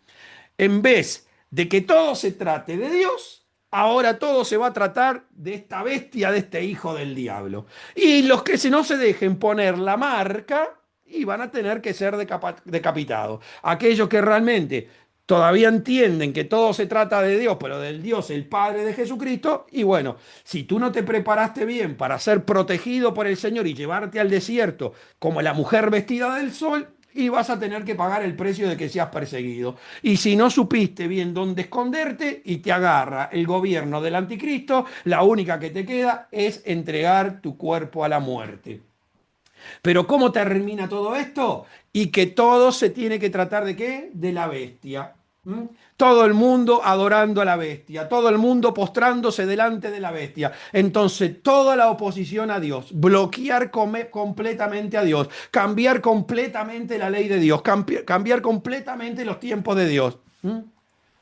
En vez de que todo se trate de Dios, ahora todo se va a tratar de esta bestia, de este hijo del diablo. Y los que no se dejen poner la marca y van a tener que ser decapitados. Aquellos que realmente todavía entienden que todo se trata de Dios, pero del Dios, el Padre de Jesucristo. Y bueno, si tú no te preparaste bien para ser protegido por el Señor y llevarte al desierto como la mujer vestida del sol, y vas a tener que pagar el precio de que seas perseguido. Y si no supiste bien dónde esconderte y te agarra el gobierno del anticristo, la única que te queda es entregar tu cuerpo a la muerte. Pero ¿cómo termina todo esto? Y que todo se tiene que tratar de ¿qué? De la bestia. ¿Mm? Todo el mundo adorando a la bestia, todo el mundo postrándose delante de la bestia. Entonces, toda la oposición a Dios, bloquear completamente a Dios, cambiar completamente la ley de Dios, cambiar completamente los tiempos de Dios. ¿Mm?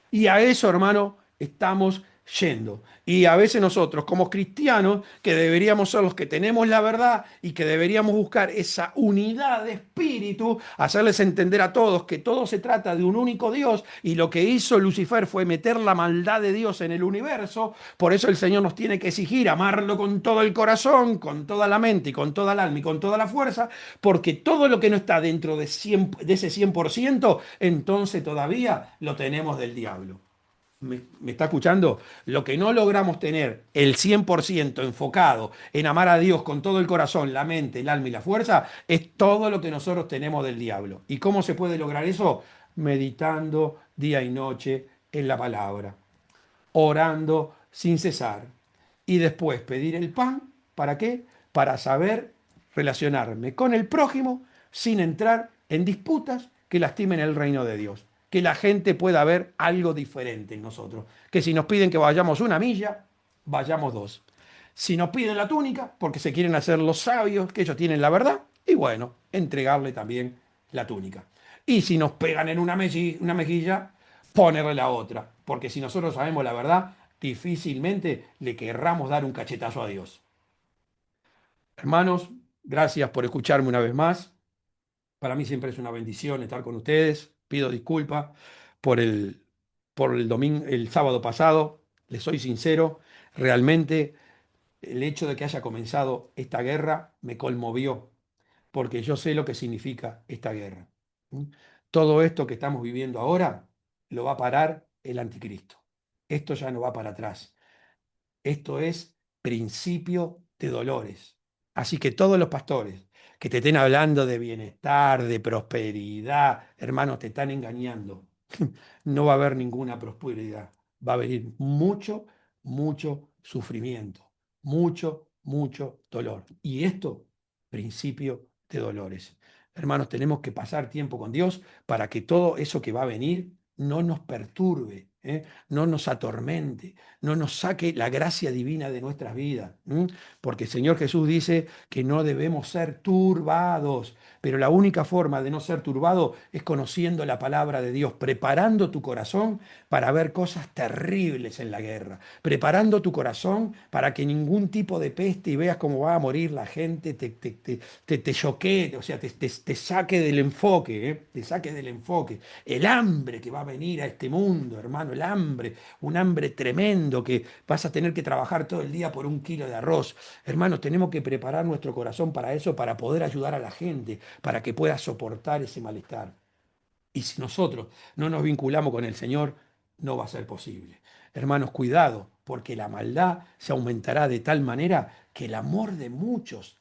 Y a eso, hermano, estamos yendo. Y a veces nosotros, como cristianos, que deberíamos ser los que tenemos la verdad y que deberíamos buscar esa unidad de espíritu, hacerles entender a todos que todo se trata de un único Dios y lo que hizo Lucifer fue meter la maldad de Dios en el universo. Por eso el Señor nos tiene que exigir amarlo con todo el corazón, con toda la mente y con toda el alma y con toda la fuerza, porque todo lo que no está dentro de ese 100%, entonces todavía lo tenemos del diablo. ¿Me está escuchando? Lo que no logramos tener el 100% enfocado en amar a Dios con todo el corazón, la mente, el alma y la fuerza, es todo lo que nosotros tenemos del diablo. ¿Y cómo se puede lograr eso? Meditando día y noche en la palabra, orando sin cesar. Y después pedir el pan, ¿para qué? Para saber relacionarme con el prójimo sin entrar en disputas que lastimen el reino de Dios. Que la gente pueda ver algo diferente en nosotros. Que si nos piden que vayamos una milla, vayamos dos. Si nos piden la túnica, porque se quieren hacer los sabios, que ellos tienen la verdad, y bueno, entregarle también la túnica. Y si nos pegan en una mejilla, ponerle la otra. Porque si nosotros sabemos la verdad, difícilmente le querramos dar un cachetazo a Dios. Hermanos, gracias por escucharme una vez más. Para mí siempre es una bendición estar con ustedes. Pido disculpas por por el domingo, el sábado pasado. Les soy sincero, realmente el hecho de que haya comenzado esta guerra me conmovió, porque yo sé lo que significa esta guerra. ¿Mm? Todo esto que estamos viviendo ahora lo va a parar el anticristo. Esto ya no va para atrás. Esto es principio de dolores. Así que todos los pastores que te estén hablando de bienestar, de prosperidad, hermanos, te están engañando. No va a haber ninguna prosperidad. Va a venir mucho, mucho sufrimiento, mucho dolor. Y esto, principio de dolores. Hermanos, tenemos que pasar tiempo con Dios para que todo eso que va a venir no nos perturbe, ¿eh? No nos atormente, no nos saque la gracia divina de nuestras vidas. ¿M? Porque el Señor Jesús dice que no debemos ser turbados, pero la única forma de no ser turbado es conociendo la palabra de Dios, preparando tu corazón para ver cosas terribles en la guerra, preparando tu corazón para que ningún tipo de peste y veas cómo va a morir la gente, te choquee, o sea, te saque del enfoque, ¿eh? Te saque del enfoque. El hambre que va a venir a este mundo, hermano, el hambre, un hambre tremendo que vas a tener que trabajar todo el día por un kilo de arroz. Hermanos, tenemos que preparar nuestro corazón para eso, para poder ayudar a la gente, para que pueda soportar ese malestar. Y si nosotros no nos vinculamos con el Señor, no va a ser posible. Hermanos, cuidado, porque la maldad se aumentará de tal manera que el amor de muchos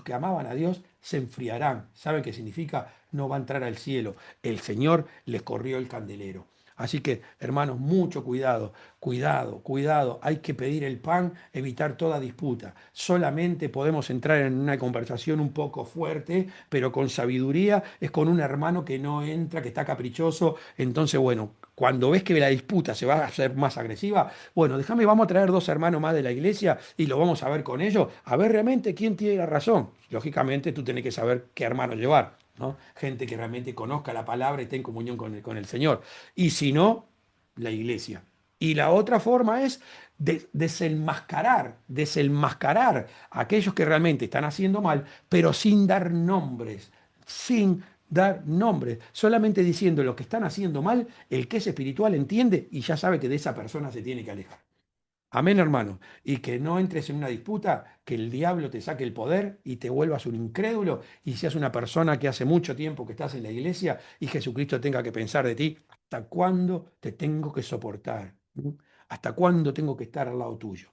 que amaban a Dios, se enfriarán. ¿Saben qué significa? No va a entrar al cielo. El Señor les corrió el candelero. Así que, hermanos, mucho cuidado, cuidado. Hay que pedir el pan, evitar toda disputa. Solamente podemos entrar en una conversación un poco fuerte, pero con sabiduría. Es con un hermano que no entra, que está caprichoso. Entonces, bueno, cuando ves que la disputa se va a hacer más agresiva, bueno, déjame, vamos a traer dos hermanos más de la iglesia y lo vamos a ver con ellos, a ver realmente quién tiene la razón. Lógicamente, tú tenés que saber qué hermano llevar. ¿No? Gente que realmente conozca la palabra y esté en comunión con el Señor. Y si no, la iglesia. Y la otra forma es desenmascarar a aquellos que realmente están haciendo mal, pero sin dar nombres, solamente diciendo lo que están haciendo mal, el que es espiritual entiende y ya sabe que de esa persona se tiene que alejar. Amén, hermano. Y que no entres en una disputa, que el diablo te saque el poder y te vuelvas un incrédulo y seas una persona que hace mucho tiempo que estás en la iglesia y Jesucristo tenga que pensar de ti, ¿hasta cuándo te tengo que soportar? ¿Mm? ¿Hasta cuándo tengo que estar al lado tuyo?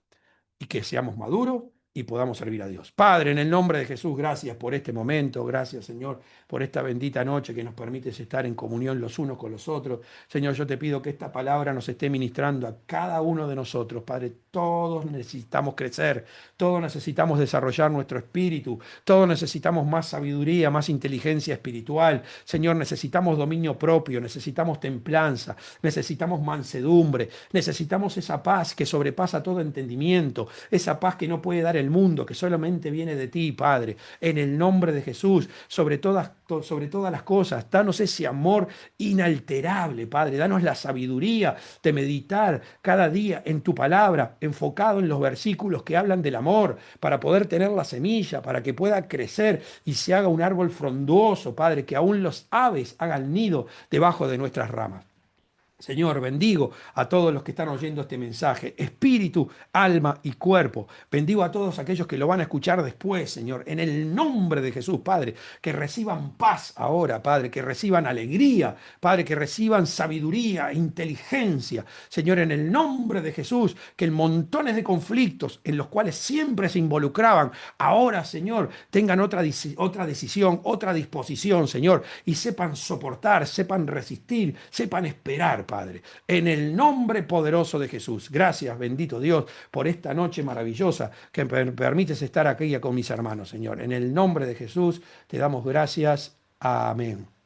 Y que seamos maduros y podamos servir a Dios. Padre, en el nombre de Jesús, gracias por este momento, gracias Señor por esta bendita noche que nos permites estar en comunión los unos con los otros. Señor, yo te pido que esta palabra nos esté ministrando a cada uno de nosotros. Padre, todos necesitamos crecer, todos necesitamos desarrollar nuestro espíritu, todos necesitamos más sabiduría, más inteligencia espiritual. Señor, necesitamos dominio propio, necesitamos templanza, necesitamos mansedumbre, necesitamos esa paz que sobrepasa todo entendimiento, esa paz que no puede dar el mundo, que solamente viene de ti, Padre. En el nombre de Jesús, sobre todas las cosas, danos ese amor inalterable, Padre. Danos la sabiduría de meditar cada día en tu palabra, enfocado en los versículos que hablan del amor, para poder tener la semilla, para que pueda crecer y se haga un árbol frondoso, Padre, que aún los aves hagan nido debajo de nuestras ramas. Señor, bendigo a todos los que están oyendo este mensaje, espíritu, alma y cuerpo. Bendigo a todos aquellos que lo van a escuchar después, Señor, en el nombre de Jesús, Padre, que reciban paz ahora, Padre, que reciban alegría, Padre, que reciban sabiduría, inteligencia, Señor, en el nombre de Jesús, que en montones de conflictos en los cuales siempre se involucraban, ahora, Señor, tengan otra decisión, otra disposición, Señor, y sepan soportar, sepan resistir, sepan esperar, Padre, en el nombre poderoso de Jesús. Gracias, bendito Dios, por esta noche maravillosa que me permites estar aquí con mis hermanos, Señor. En el nombre de Jesús te damos gracias. Amén.